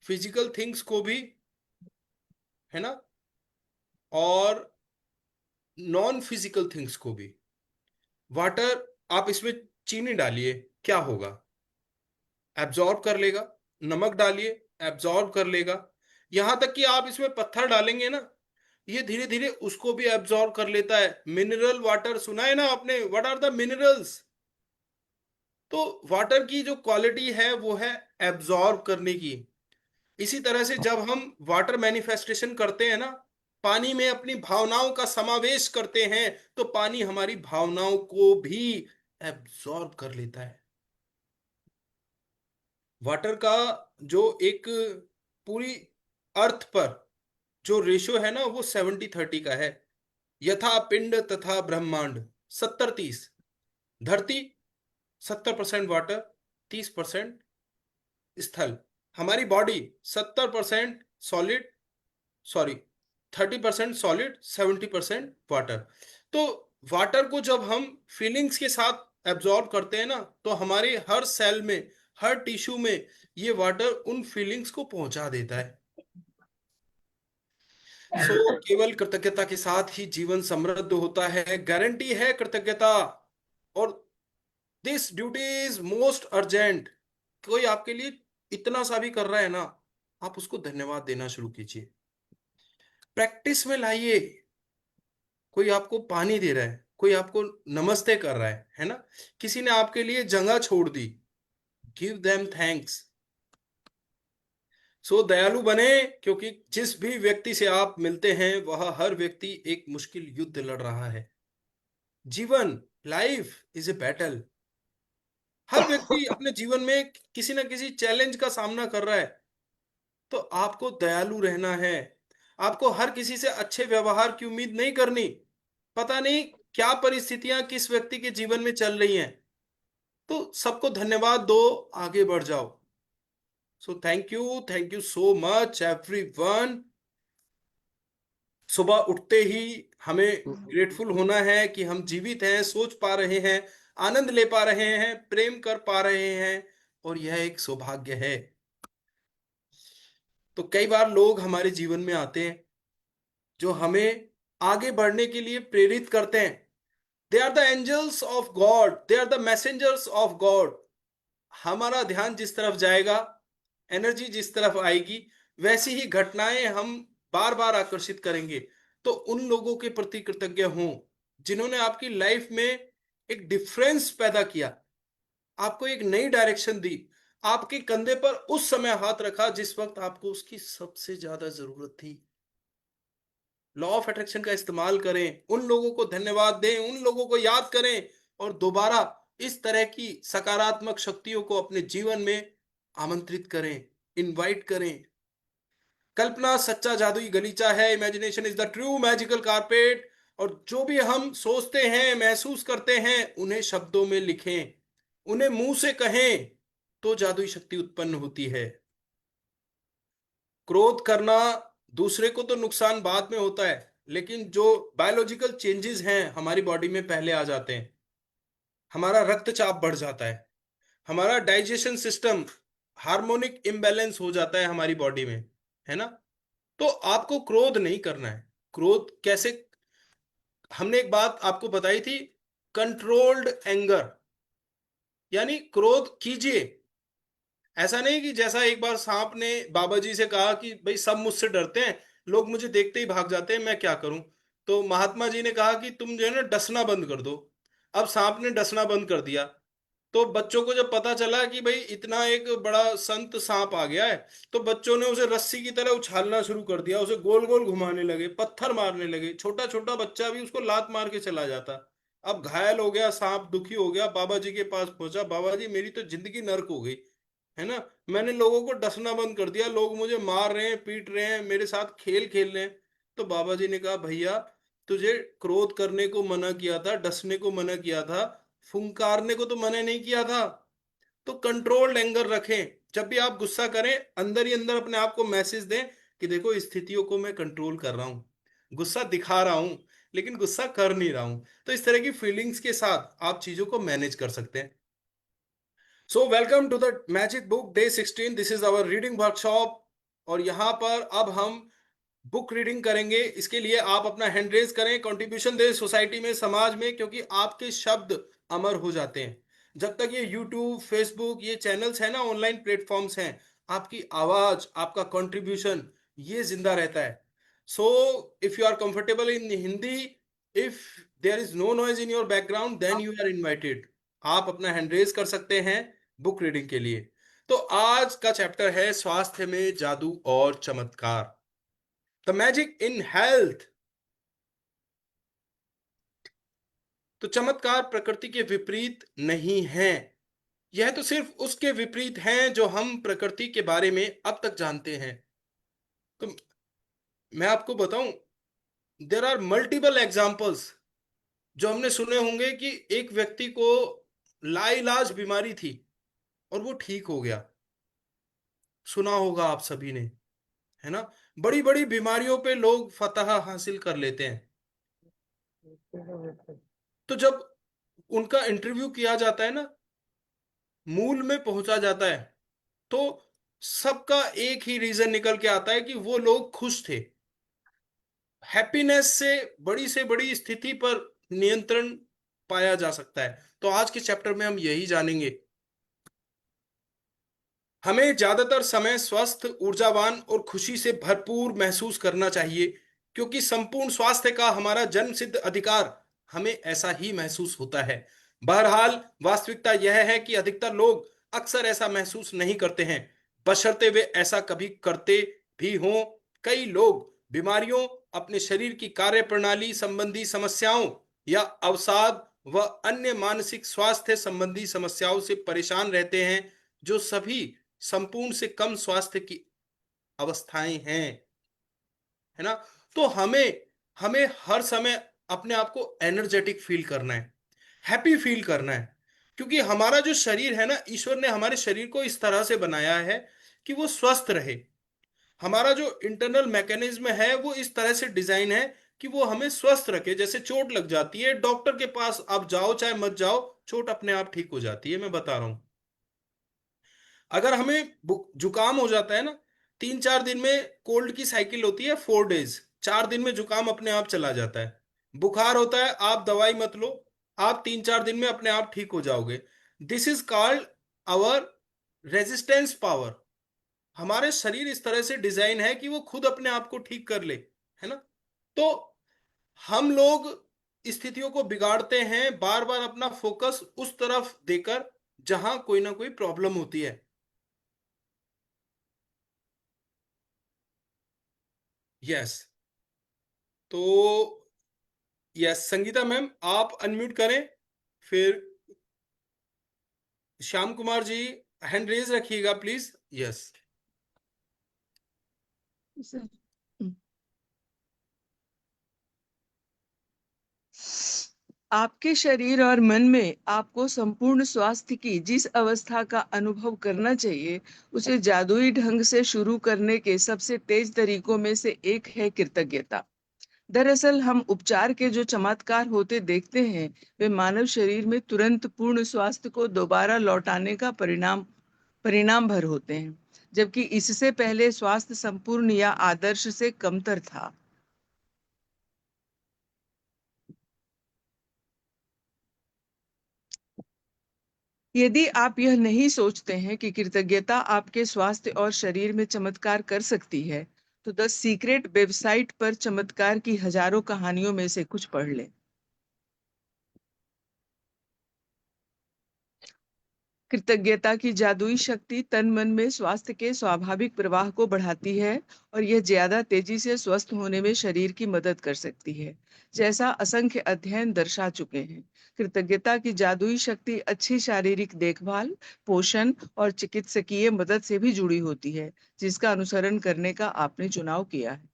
S1: फिजिकल थिंग्स को भी, है ना, और नॉन फिजिकल थिंग्स को भी। वाटर, आप इसमें चीनी डालिए, क्या होगा? एब्जॉर्ब कर लेगा। नमक डालिए, एब्जॉर्ब कर लेगा। यहां तक कि आप इसमें पत्थर डालेंगे ना, ये धीरे धीरे उसको भी एब्जॉर्ब कर लेता है। मिनरल वाटर सुना है ना आपने, व्हाट आर द मिनरल्स? तो वाटर की जो क्वालिटी है वो है एब्जॉर्ब करने की। इसी तरह से जब हम वाटर मैनिफेस्टेशन करते हैं ना, पानी में अपनी भावनाओं का समावेश करते हैं, तो पानी हमारी भावनाओं को भी एब्जॉर्ब कर लेता है। वाटर का जो एक पूरी अर्थ पर जो रेशियो है ना, वो 70-30 का है। यथा पिंड तथा ब्रह्मांड, 70-30। धरती 70% वाटर, 30% स्थल। हमारी body 70% solid, sorry 30% solid, 70% water. तो वाटर को जब हम फीलिंग्स के साथ एब्जॉर्ब करते हैं ना, तो हमारे हर सेल में, हर टिश्यू में ये वाटर उन फीलिंग्स को पहुंचा देता है। सो केवल कृतज्ञता के साथ ही जीवन समृद्ध होता है, गारंटी है कृतज्ञता। और this duty is most urgent. कोई आपके लिए इतना सा भी कर रहा है ना, आप उसको धन्यवाद देना शुरू कीजिए। प्रैक्टिस में लाइए। कोई आपको पानी दे रहा है, कोई आपको नमस्ते कर रहा है ना, किसी ने आपके लिए जगह छोड़ दी, गिव देम थैंक्स। सो दयालु बने, क्योंकि जिस भी व्यक्ति से आप मिलते हैं वह हर व्यक्ति एक मुश्किल युद्ध लड़ रहा है। जीवन, लाइफ इज ए बैटल। हर व्यक्ति अपने जीवन में किसी ना किसी चैलेंज का सामना कर रहा है। तो आपको दयालु रहना है। आपको हर किसी से अच्छे व्यवहार की उम्मीद नहीं करनी। पता नहीं क्या परिस्थितियां किस व्यक्ति के जीवन में चल रही हैं, तो सबको धन्यवाद दो, आगे बढ़ जाओ। सो thank you so much everyone. सुबह उठते ही हमें ग्रेटफुल होना है कि हम जीवित हैं, सोच पा रहे हैं, आनंद ले पा रहे हैं, प्रेम कर पा रहे हैं, और यह एक सौभाग्य है। तो कई बार लोग हमारे जीवन में आते हैं जो हमें आगे बढ़ने के लिए प्रेरित करते हैं। They are the angels of God, they are the messengers of God. हमारा ध्यान जिस तरफ जाएगा, एनर्जी जिस तरफ आएगी, वैसी ही घटनाएं हम बार बार आकर्षित करेंगे। तो उन लोगों के प्रति कृतज्ञ हों जिन्होंने आपकी लाइफ में एक डिफरेंस पैदा किया, आपको एक नई डायरेक्शन दी, आपके कंधे पर उस समय हाथ रखा जिस वक्त आपको उसकी सबसे ज्यादा जरूरत थी। लॉ ऑफ अट्रैक्शन का इस्तेमाल करें, उन लोगों को धन्यवाद दें, उन लोगों को याद करें, और दोबारा इस तरह की सकारात्मक शक्तियों को अपने जीवन में आमंत्रित करें, इनवाइट करें। कल्पना सच्चा जादुई गलीचा है, imagination is the true magical carpet. और जो भी हम सोचते हैं, महसूस करते हैं, उन्हें शब्दों में लिखें, उन्हें मुंह से कहें, तो जादुई शक्ति उत्पन्न होती है। क्रोध करना दूसरे को तो नुकसान बाद में होता है, लेकिन जो बायोलॉजिकल चेंजेस हैं हमारी बॉडी में पहले आ जाते हैं। हमारा रक्तचाप बढ़ जाता है, हमारा डाइजेशन सिस्टम, हार्मोनिक इम्बैलेंस हो जाता है हमारी बॉडी में, है ना। तो आपको क्रोध नहीं करना है। क्रोध कैसे, हमने एक बात आपको बताई थी, कंट्रोल्ड एंगर, यानी क्रोध कीजिए। ऐसा नहीं कि जैसा एक बार सांप ने बाबा जी से कहा कि भाई सब मुझसे डरते हैं, लोग मुझे देखते ही भाग जाते हैं, मैं क्या करूं। तो महात्मा जी ने कहा कि तुम जो है ना डसना बंद कर दो। अब सांप ने डसना बंद कर दिया। तो बच्चों को जब पता चला कि भाई इतना एक बड़ा संत सांप आ गया है, तो बच्चों ने उसे रस्सी की तरह उछालना शुरू कर दिया, उसे गोल गोल घुमाने लगे, पत्थर मारने लगे। छोटा छोटा बच्चा भी उसको लात मार के चला जाता। अब घायल हो गया सांप, दुखी हो गया, बाबा जी के पास पहुंचा, बाबा जी मेरी तो जिंदगी नर्क हो गई, है ना। मैंने लोगों को डसना बंद कर दिया, लोग मुझे मार रहे हैं, पीट रहे हैं, मेरे साथ खेल खेल रहे हैं। तो बाबा जी ने कहा भैया, तुझे क्रोध करने को मना किया था, डसने को मना किया था, फुंकारने को तो मना नहीं किया था। तो कंट्रोल्ड एंगर रखें। जब भी आप गुस्सा करें, अंदर ही अंदर अपने आप को मैसेज दें कि देखो स्थितियों को मैं कंट्रोल कर रहा हूं, गुस्सा दिखा रहा हूं लेकिन गुस्सा कर नहीं रहा हूं। तो इस तरह की फीलिंग्स के साथ आप चीजों को मैनेज कर सकते हैं। So welcome to the magic book day 16। This is our reading workshop. और यहाँ पर अब हम बुक रीडिंग करेंगे। इसके लिए आप अपना हैंड रेज करें, कंट्रीब्यूशन दें सोसाइटी में, समाज में, क्योंकि आपके शब्द अमर हो जाते हैं। जब तक ये यूट्यूब, फेसबुक, ये चैनल्स हैं ना, ऑनलाइन प्लेटफॉर्म्स हैं, आपकी आवाज, आपका कंट्रीब्यूशन, ये जिंदा रहता है। So if you are comfortable in Hindi, if there is no noise in your background, then you are invited. आप अपना हैंड रेज कर सकते हैं बुक रीडिंग के लिए। तो आज का चैप्टर है स्वास्थ्य में जादू और चमत्कार, द मैजिक इन हेल्थ। तो चमत्कार प्रकृति के विपरीत नहीं है, यह तो सिर्फ उसके विपरीत हैं जो हम प्रकृति के बारे में अब तक जानते हैं। तो मैं आपको बताऊं, देर आर मल्टीपल एग्जाम्पल्स जो हमने सुने होंगे कि एक व्यक्ति को लाइलाज बीमारी थी और वो ठीक हो गया। सुना होगा आप सभी ने, है ना। बड़ी बड़ी बीमारियों पे लोग फतह हासिल कर लेते हैं। तो जब उनका इंटरव्यू किया जाता है ना, मूल में पहुंचा जाता है, तो सबका एक ही रीजन निकल के आता है कि वो लोग खुश थे। हैप्पीनेस से बड़ी स्थिति पर नियंत्रण पाया जा सकता है। तो आज के चैप्टर में हम यही जानेंगे। हमें ज्यादातर समय स्वस्थ, ऊर्जावान और खुशी से भरपूर महसूस करना चाहिए, क्योंकि संपूर्ण स्वास्थ्य का हमारा जन्मसिद्ध अधिकार, हमें ऐसा ही महसूस होता है। बहरहाल वास्तविकता यह है कि अधिकतर लोग अक्सर ऐसा महसूस नहीं करते हैं, बशर्ते वे ऐसा कभी करते भी हों। कई लोग बीमारियों, अपने शरीर की कार्यप्रणाली संबंधी समस्याओं या अवसाद व अन्य मानसिक स्वास्थ्य संबंधी समस्याओं से परेशान रहते हैं, जो सभी संपूर्ण से कम स्वास्थ्य की अवस्थाएं हैं, है ना। तो हमें हमें हर समय अपने आप को एनर्जेटिक फील करना है, हैप्पी फील करना है, क्योंकि हमारा जो शरीर है ना, ईश्वर ने हमारे शरीर को इस तरह से बनाया है कि वो स्वस्थ रहे। हमारा जो इंटरनल मैकेनिज्म है वो इस तरह से डिजाइन है कि वो हमें स्वस्थ रखे। जैसे चोट लग जाती है, डॉक्टर के पास आप जाओ चाहे मत जाओ, चोट अपने आप ठीक हो जाती है, मैं बता रहा हूं। अगर हमें जुकाम हो जाता है ना, 3-4 दिन में, कोल्ड की साइकिल होती है 4 डेज, 4 दिन में जुकाम अपने आप चला जाता है। बुखार होता है, आप दवाई मत लो, आप 3-4 दिन में अपने आप ठीक हो जाओगे। This is called our resistance power. हमारे शरीर इस तरह से डिजाइन है कि वो खुद अपने आप को ठीक कर ले, है ना। तो हम लोग स्थितियों को बिगाड़ते हैं, बार बार अपना फोकस उस तरफ देकर जहां कोई ना कोई प्रॉब्लम होती है। यस। तो यस संगीता मैम, आप अनम्यूट करें। फिर श्याम कुमार जी, हैंड रेज रखिएगा प्लीज। यस।
S4: सर, आपके शरीर और मन में आपको संपूर्ण स्वास्थ्य की जिस अवस्था का अनुभव करना चाहिए, उसे जादुई ढंग से शुरू करने के सबसे तेज तरीकों में से एक है कृतज्ञता। दरअसल हम उपचार के जो चमत्कार होते देखते हैं, वे मानव शरीर में तुरंत पूर्ण स्वास्थ्य को दोबारा लौटाने का परिणाम भर होते हैं, जबकि इससे पहले स्वास्थ्य संपूर्ण या आदर्श से कमतर था। यदि आप यह नहीं सोचते हैं कि कृतज्ञता आपके स्वास्थ्य और शरीर में चमत्कार कर सकती है, तो द सीक्रेट वेबसाइट पर चमत्कार की हजारों कहानियों में से कुछ पढ़ लें। कृतज्ञता की जादुई शक्ति तन मन में स्वास्थ्य के स्वाभाविक प्रवाह को बढ़ाती है और यह ज्यादा तेजी से स्वस्थ होने में शरीर की मदद कर सकती है, जैसा असंख्य अध्ययन दर्शा चुके हैं। कृतज्ञता की जादुई शक्ति अच्छी शारीरिक देखभाल, पोषण और चिकित्सकीय मदद से भी जुड़ी होती है, जिसका अनुसरण करने का आपने चुनाव किया है।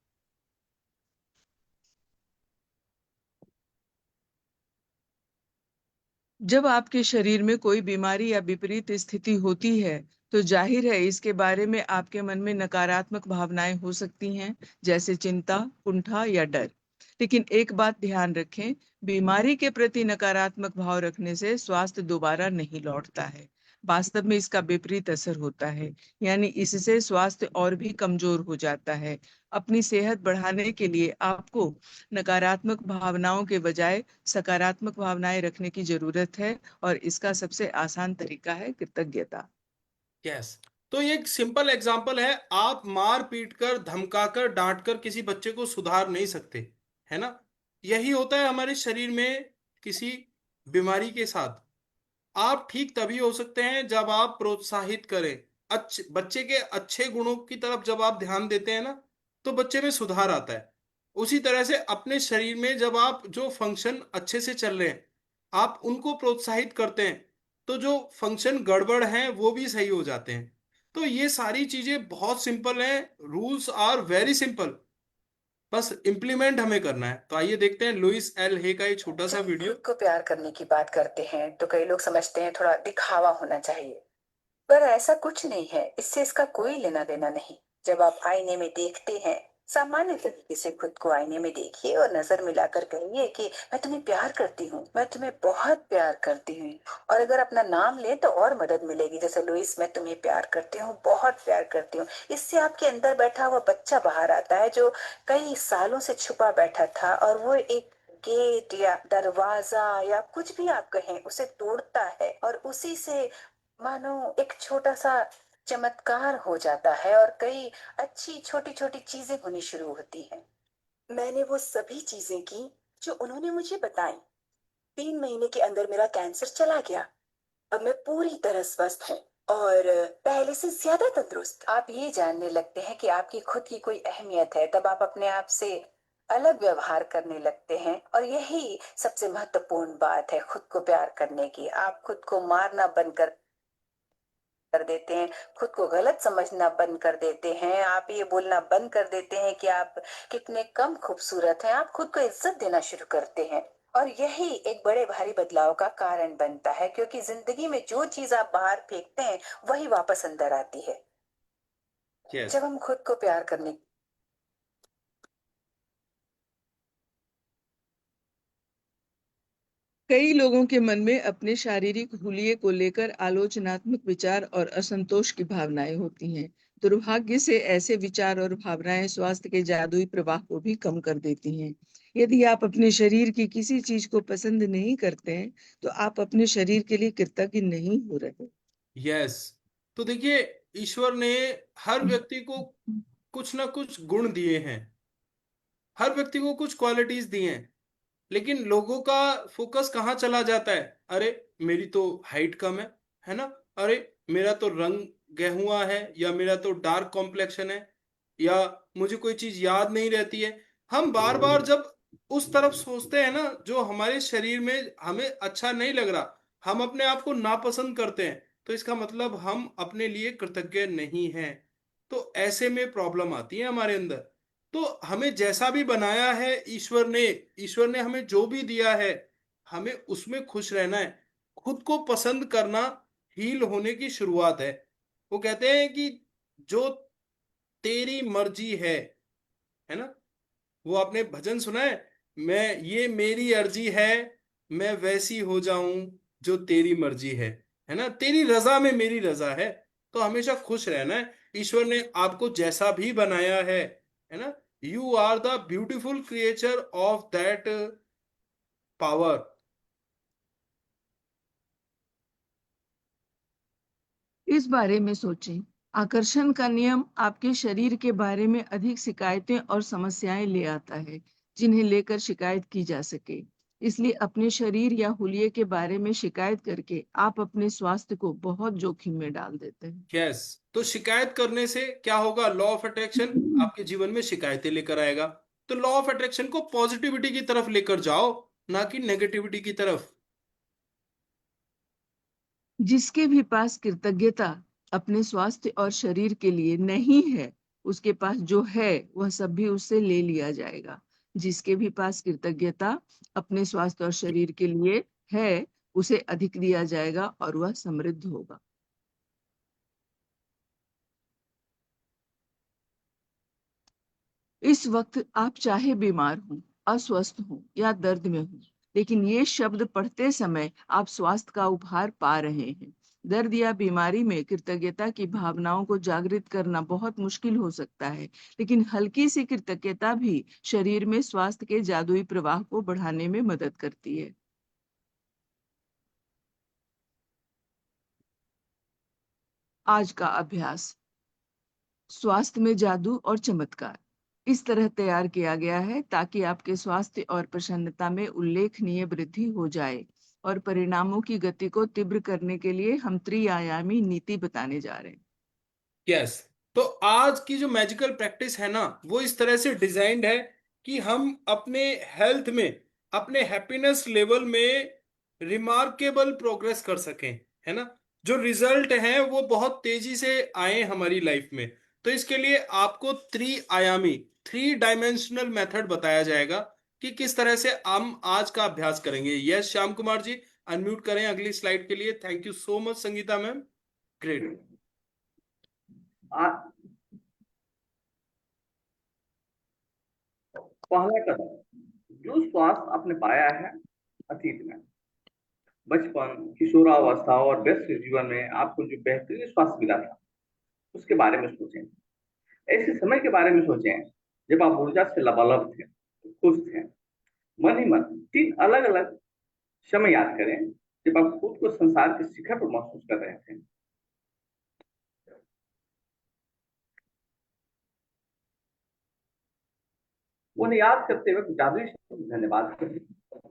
S4: जब आपके शरीर में कोई बीमारी या विपरीत स्थिति होती है, तो जाहिर है इसके बारे में आपके मन में नकारात्मक भावनाएं हो सकती हैं, जैसे चिंता, कुंठा या डर। लेकिन एक बात ध्यान रखें, बीमारी के प्रति नकारात्मक भाव रखने से स्वास्थ्य दोबारा नहीं लौटता है। वास्तव में इसका विपरीत असर होता है, यानी इससे स्वास्थ्य और भी कमजोर हो जाता है। अपनी सेहत बढ़ाने के लिए आपको नकारात्मक भावनाओं के बजाय सकारात्मक भावनाएं रखने की जरूरत है, और इसका सबसे आसान तरीका है कृतज्ञता।
S1: यस। तो ये एक सिंपल एग्जांपल है, आप मार पीट कर, धमकाकर, डांट कर किसी बच्चे को सुधार नहीं सकते, है ना। यही होता है हमारे शरीर में किसी बीमारी के साथ। आप ठीक तभी हो सकते हैं जब आप प्रोत्साहित करें, अच्छे बच्चे के अच्छे गुणों की तरफ जब आप ध्यान देते हैं ना, तो बच्चे में सुधार आता है। उसी तरह से अपने शरीर में जब आप जो फंक्शन अच्छे से चल रहे हैं, आप उनको प्रोत्साहित करते हैं, तो जो फंक्शन गड़बड़ हैं वो भी सही हो जाते हैं। तो ये सारी चीजें बहुत सिंपल हैं, रूल्स आर वेरी सिंपल, बस इम्प्लीमेंट हमें करना है। तो आइए देखते हैं लुइस एल हे का एक छोटा सा
S5: जब
S1: वीडियो।
S5: खुद को प्यार करने की बात करते हैं तो कई लोग समझते हैं थोड़ा दिखावा होना चाहिए, पर ऐसा कुछ नहीं है। इससे इसका कोई लेना देना नहीं। जब आप आईने में देखते हैं, सामान्य तरीके से खुद को आईने में देखिए और नजर मिलाकर कहिए कि मैं तुम्हें प्यार करती हूँ, मैं तुम्हें बहुत प्यार करती हूँ। और अगर अपना नाम ले तो और मदद मिलेगी, जैसे लुइस, मैं तुम्हें प्यार करती हूँ, बहुत प्यार करती हूँ। इससे आपके अंदर बैठा हुआ बच्चा बाहर आता है, जो कई सालों से छुपा बैठा था, और वो एक गेट या दरवाजा या कुछ भी आप कहें उसे तोड़ता है, और उसी से मानो एक छोटा सा चमत्कार हो जाता है और कई अच्छी छोटी छोटी चीजें होनी शुरू होती हैं। मैंने वो सभी चीजें की जो उन्होंने मुझे बताई। 3 महीने के अंदर मेरा कैंसर चला गया। अब मैं पूरी तरह स्वस्थ हूँ और पहले से ज्यादा तंदुरुस्त। आप ये जानने लगते हैं कि आपकी खुद की कोई अहमियत है, तब आप अपने आप से अलग व्यवहार करने लगते हैं। और यही सबसे महत्वपूर्ण बात है खुद को प्यार करने की। आप खुद को मारना बंद कर देते हैं, खुद को गलत समझना बंद कर देते हैं, आप ये बोलना बंद कर देते हैं कि आप कितने कम खूबसूरत हैं, आप खुद को इज्जत देना शुरू करते हैं। और यही एक बड़े भारी बदलाव का कारण बनता है, क्योंकि जिंदगी में जो चीज आप बाहर फेंकते हैं वही वापस अंदर आती है।
S1: यस।
S5: जब हम खुद को प्यार करने
S4: कई लोगों के मन में अपने शारीरिक हुलिये को लेकर आलोचनात्मक विचार और असंतोष की भावनाएं होती हैं। दुर्भाग्य से ऐसे विचार और भावनाएं स्वास्थ्य के जादुई प्रवाह को भी कम कर देती हैं। यदि आप अपने शरीर की किसी चीज को पसंद नहीं करते हैं, तो आप अपने शरीर के लिए कृतज्ञ नहीं हो रहे।
S1: यस। तो देखिए, ईश्वर ने हर व्यक्ति को कुछ ना कुछ गुण दिए हैं, हर व्यक्ति को कुछ क्वालिटीज दी हैं, लेकिन लोगों का फोकस कहाँ चला जाता है? अरे, मेरी तो हाइट कम है ना? अरे, मेरा तो रंग गेहुआ है, या मेरा तो डार्क कॉम्प्लेक्शन है, या मुझे कोई चीज याद नहीं रहती है। हम बार बार जब उस तरफ सोचते हैं ना, जो हमारे शरीर में हमें अच्छा नहीं लग रहा, हम अपने आप को नापसंद करते हैं, तो इसका मतलब हम अपने लिए कृतज्ञ नहीं हैं। तो ऐसे में प्रॉब्लम आती है हमारे अंदर। तो हमें जैसा भी बनाया है ईश्वर ने हमें जो भी दिया है, हमें उसमें खुश रहना है। खुद को पसंद करना हील होने की शुरुआत है। वो कहते हैं कि जो तेरी मर्जी है ना? वो आपने भजन सुना है, मैं ये मेरी अर्जी है, मैं वैसी हो जाऊं जो तेरी मर्जी है ना? तेरी रजा में मेरी रजा है। तो हमेशा खुश रहना है। ईश्वर ने आपको जैसा भी बनाया है ना? You are the beautiful creature of that power.
S4: इस बारे में सोचें। आकर्षण का नियम आपके शरीर के बारे में अधिक शिकायतें और समस्याएं ले आता है, जिन्हें लेकर शिकायत की जा सके। इसलिए अपने शरीर या हुलिये के बारे में शिकायत करके आप अपने स्वास्थ्य को बहुत जोखिम में डाल देते हैं।
S1: यस। तो शिकायत करने से क्या होगा? लॉ ऑफ अट्रैक्शन आपके जीवन में शिकायतें लेकर आएगा। तो लॉ ऑफ अट्रैक्शन को पॉजिटिविटी की तरफ लेकर जाओ, ना कि नेगेटिविटी की तरफ।
S4: जिसके भी पास कृतज्ञता अपने स्वास्थ्य और शरीर के लिए नहीं है, उसके पास जो है वह सब भी उससे ले लिया जाएगा। जिसके भी पास कृतज्ञता अपने स्वास्थ्य और शरीर के लिए है, उसे अधिक दिया जाएगा और वह समृद्ध होगा। इस वक्त आप चाहे बीमार हों, अस्वस्थ हों या दर्द में हों, लेकिन ये शब्द पढ़ते समय आप स्वास्थ्य का उपहार पा रहे हैं। दर्द या बीमारी में कृतज्ञता की भावनाओं को जागृत करना बहुत मुश्किल हो सकता है, लेकिन हल्की सी कृतज्ञता भी शरीर में स्वास्थ्य के जादुई प्रवाह को बढ़ाने में मदद करती है। आज का अभ्यास। स्वास्थ्य में जादू और चमत्कार इस तरह तैयार किया गया है ताकि आपके स्वास्थ्य और प्रसन्नता में उल्लेखनीय वृद्धि हो जाए, और परिणामों की गति को तीव्र करने के लिए हम त्रिआयामी नीति बताने जा रहे हैं।
S1: यस। तो आज की जो मैजिकल प्रैक्टिस है ना, वो इस तरह से डिजाइंड है कि हम अपने हेल्थ में, अपने हैप्पीनेस लेवल में रिमार्केबल प्रोग्रेस कर सकें, है ना? जो रिजल्ट हैं वो बहुत तेजी से आए हमारी लाइफ में। तो इसके लिए आपको त्रिआयामी, थ्री डायमेंशनल मेथड बताया जाएगा कि किस तरह से हम आज का अभ्यास करेंगे। यस, श्याम कुमार जी, अनम्यूट करें अगली स्लाइड के लिए। Thank you so much Sangeeta ma'am, great.
S2: पहला कदम, जो स्वास्थ्य आपने पाया है अतीत में, बचपन, किशोरावस्था और व्यस्त जीवन में आपको जो बेहतरीन स्वास्थ्य मिला था, उसके बारे में सोचें। ऐसे समय के बारे में सोचें जब आप ऊर्जा से लबालब थे, खुश थे। मन ही मन 3 अलग-अलग समय याद करें जब आप खुद को संसार के शिखर पर महसूस कर रहे थे। उन्हें याद करते वक्त जादुई शब्द धन्यवाद करें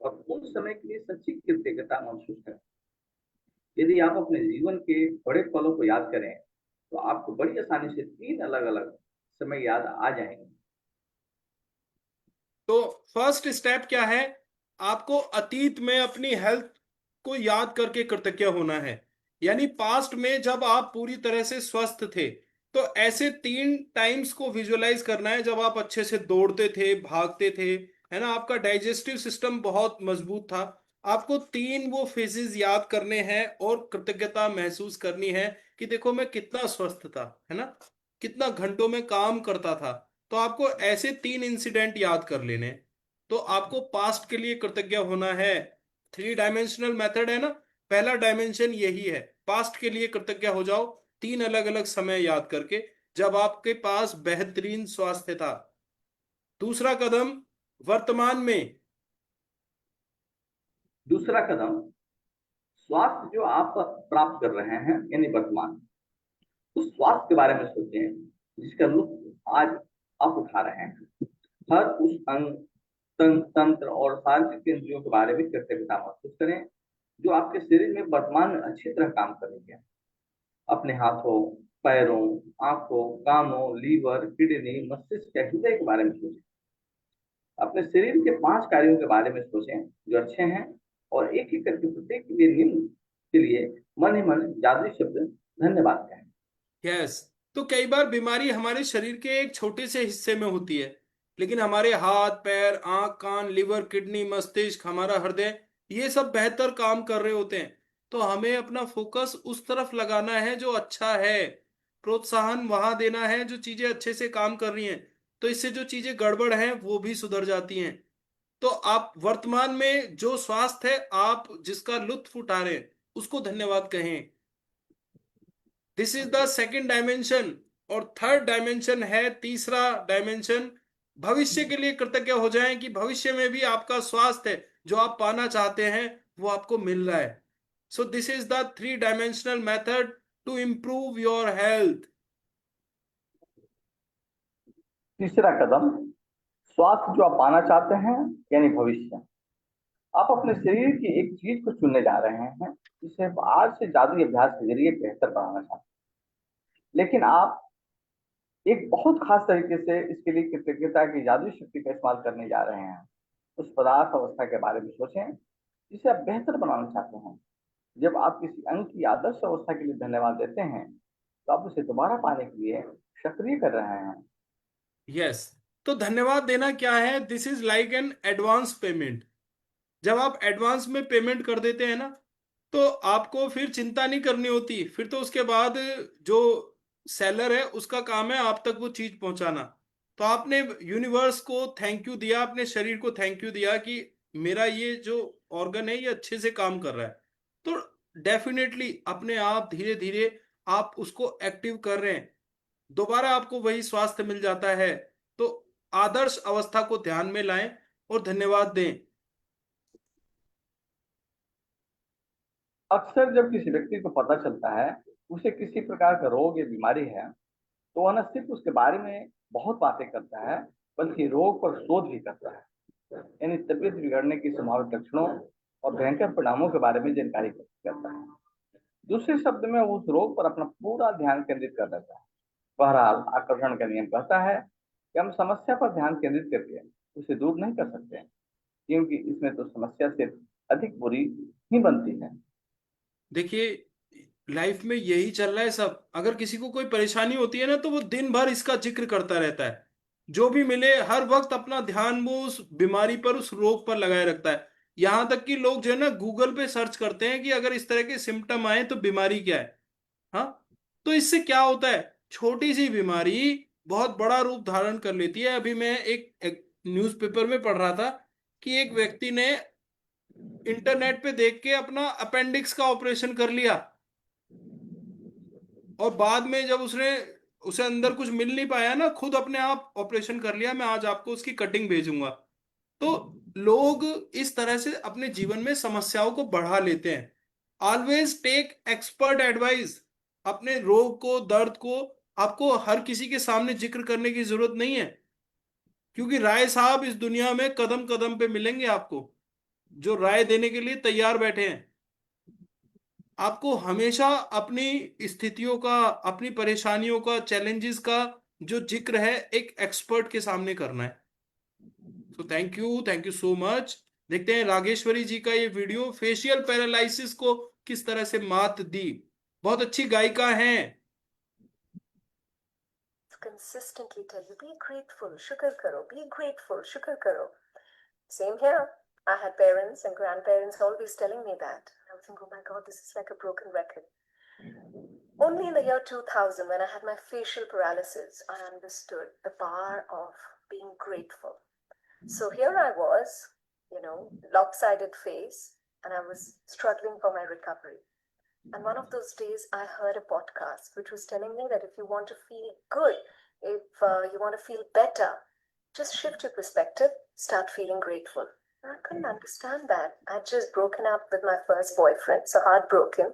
S2: और उस समय के लिए सच्ची कृतज्ञता महसूस करें। यदि आप अपने जीवन के बड़े पलों को याद करें, तो आपको बड़ी आसानी से 3 अलग-अलग समय याद आ जाएंगे।
S1: तो फर्स्ट स्टेप क्या है? आपको अतीत में अपनी हेल्थ को याद करके कृतज्ञ होना है। यानी पास्ट में जब आप पूरी तरह से स्वस्थ थे, तो ऐसे 3 टाइम्स को विजुअलाइज करना है जब आप अच्छे से दौड़ते थे, भागते थे, है ना, आपका डाइजेस्टिव सिस्टम बहुत मजबूत था। आपको 3 वो फेजेस याद करने हैं और कृतज्ञता महसूस करनी है कि देखो मैं कितना स्वस्थ था, है ना, कितना घंटों में काम करता था। तो आपको ऐसे 3 इंसिडेंट याद कर लेने हैं। तो आपको पास्ट के लिए कृतज्ञ होना है। 3 डायमेंशनल मेथड है ना, पहला डायमेंशन यही है, पास्ट के लिए कृतज्ञ हो जाओ 3 अलग अलग समय याद करके जब आपके पास बेहतरीन स्वास्थ्य था। दूसरा कदम, वर्तमान में।
S2: दूसरा कदम, स्वास्थ्य जो आप प्राप्त कर रहे हैं यानी वर्तमान, उस स्वास्थ्य के बारे में सोचें जिसका लुत्फ आज आप उठा रहे हैं। हर उस अंग, तंत्र और शारीरिक इंद्रियों के बारे में कृतज्ञता महसूस करें जो आपके शरीर में वर्तमान में अच्छी तरह काम कर रही है। अपने हाथों, पैरों, आंखों, कानों, लीवर, किडनी, मस्तिष्क या हृदय के बारे में सोचें। अपने शरीर के 5 कार्यों के बारे में सोचें जो अच्छे हैं, और एक एक करके प्रत्येक के लिए निम्न के लिए मन ही मन जादुई शब्द धन्यवाद कहें।
S1: यस। तो कई बार बीमारी हमारे शरीर के एक छोटे से हिस्से में होती है, लेकिन हमारे हाथ, पैर, आंख, कान, लिवर, किडनी, मस्तिष्क, हमारा हृदय, ये सब बेहतर काम कर रहे होते हैं। तो हमें अपना फोकस उस तरफ लगाना है जो अच्छा है, प्रोत्साहन वहां देना है जो चीजें अच्छे से काम कर रही हैं। तो इससे जो चीजें गड़बड़ हैं वो भी सुधर जाती हैं। तो आप वर्तमान में जो स्वास्थ्य है, आप जिसका लुत्फ उठा रहे हैं, उसको धन्यवाद कहें। This is the second dimension. और थर्ड डायमेंशन है, तीसरा डायमेंशन, भविष्य के लिए कृतज्ञ हो जाएं कि भविष्य में भी आपका स्वास्थ्य जो आप पाना चाहते हैं वो आपको मिल रहा है। So this is the 3 dimensional method to improve your health.
S2: तीसरा कदम, स्वास्थ्य जो आप पाना चाहते हैं यानी भविष्य। आप अपने शरीर की एक चीज को चुनने जा रहे हैं जिसे आप आज से जादुई अभ्यास के जरिए बेहतर बनाना चाहते हैं, लेकिन आप एक बहुत खास तरीके से इसके लिए कृतज्ञता की जादुई शक्ति का इस्तेमाल करने जा रहे हैं। उस पदार्थ अवस्था के बारे में सोचें जिसे आप बेहतर बनाना चाहते हैं। जब आप किसी अंग की आदर्श अवस्था के लिए धन्यवाद देते हैं तो आप उसे दोबारा पाने के लिए सक्रिय कर रहे हैं।
S1: यस। तो धन्यवाद देना क्या है? This is like an advance payment. जब आप एडवांस में पेमेंट कर देते हैं ना, तो आपको फिर चिंता नहीं करनी होती। फिर तो उसके बाद जो सेलर है उसका काम है आप तक वो चीज पहुंचाना। तो आपने यूनिवर्स को थैंक यू दिया, अपने शरीर को थैंक यू दिया कि मेरा ये जो ऑर्गन है ये अच्छे से काम कर रहा है। तो डेफिनेटली अपने आप धीरे धीरे आप उसको एक्टिव कर रहे हैं, दोबारा आपको वही स्वास्थ्य मिल जाता है। तो आदर्श अवस्था को ध्यान में लाएं और धन्यवाद दें।
S2: अक्सर जब किसी व्यक्ति को पता चलता है उसे किसी प्रकार का रोग या बीमारी है, तो वह न सिर्फ उसके बारे में बहुत बातें करता है बल्कि रोग पर शोध भी करता है, यानी तबीयत बिगड़ने की संभावित लक्षणों और भयंकर परिणामों के बारे में जानकारी करता है। दूसरे शब्द में वो उस रोग पर अपना पूरा ध्यान केंद्रित कर देता है। बहरहाल आकर्षण का नियम कहता है कि हम समस्या पर ध्यान केंद्रित करके उसे दूर नहीं कर सकते, क्योंकि इसमें तो समस्या से अधिक बुरी ही बनती है।
S1: देखिए, लाइफ में यही चल रहा है सब। अगर किसी को कोई परेशानी होती है ना, तो वो दिन भर इसका जिक्र करता रहता है। जो भी मिले हर वक्त अपना ध्यान वो उस बीमारी पर, उस रोग पर लगाए रखता है। यहां तक कि लोग जो है ना गूगल पे सर्च करते हैं कि अगर इस तरह के सिम्टम आए तो बीमारी क्या है। हाँ। तो इससे क्या होता है, छोटी सी बीमारी बहुत बड़ा रूप धारण कर लेती है। अभी मैं एक न्यूज़पेपर में पढ़ रहा था कि एक व्यक्ति ने इंटरनेट पे देख के अपना अपेंडिक्स का ऑपरेशन कर लिया, और बाद में जब उसने, उसे अंदर कुछ मिल नहीं पाया ना, खुद अपने आप ऑपरेशन कर लिया। मैं आज आपको उसकी कटिंग भेजूंगा। तो लोग इस तरह से अपने जीवन में समस्याओं को बढ़ा लेते हैं। Always take expert advice. अपने रोग को, दर्द को आपको हर किसी के सामने जिक्र करने की जरूरत नहीं है, क्योंकि राय साहब इस दुनिया में कदम कदम पे मिलेंगे आपको, जो राय देने के लिए तैयार बैठे हैं। आपको हमेशा अपनी स्थितियों का, अपनी परेशानियों का, चैलेंजेस का जो जिक्र है एक एक्सपर्ट के सामने करना है। तो थैंक यू सो मच। देखते हैं रागेश्वरी जी का ये वीडियो, फेशियल पैरालिसिस को किस तरह से मात दी। बहुत अच्छी गायिका हैं।
S5: Consistently tell you, be grateful, shukr karo, be grateful, shukr karo. Same here. I had parents and grandparents always telling me that. I would think, oh my God, this is like a broken record. Only in the year 2000, when I had my facial paralysis, I understood the power of being grateful. So here I was, lopsided face, and I was struggling for my recovery. And one of those days, I heard a podcast which was telling me that if you want to feel good, if you want to feel better, just shift your perspective, start feeling grateful. And I couldn't understand that. I'd just broken up with my first boyfriend, so heartbroken,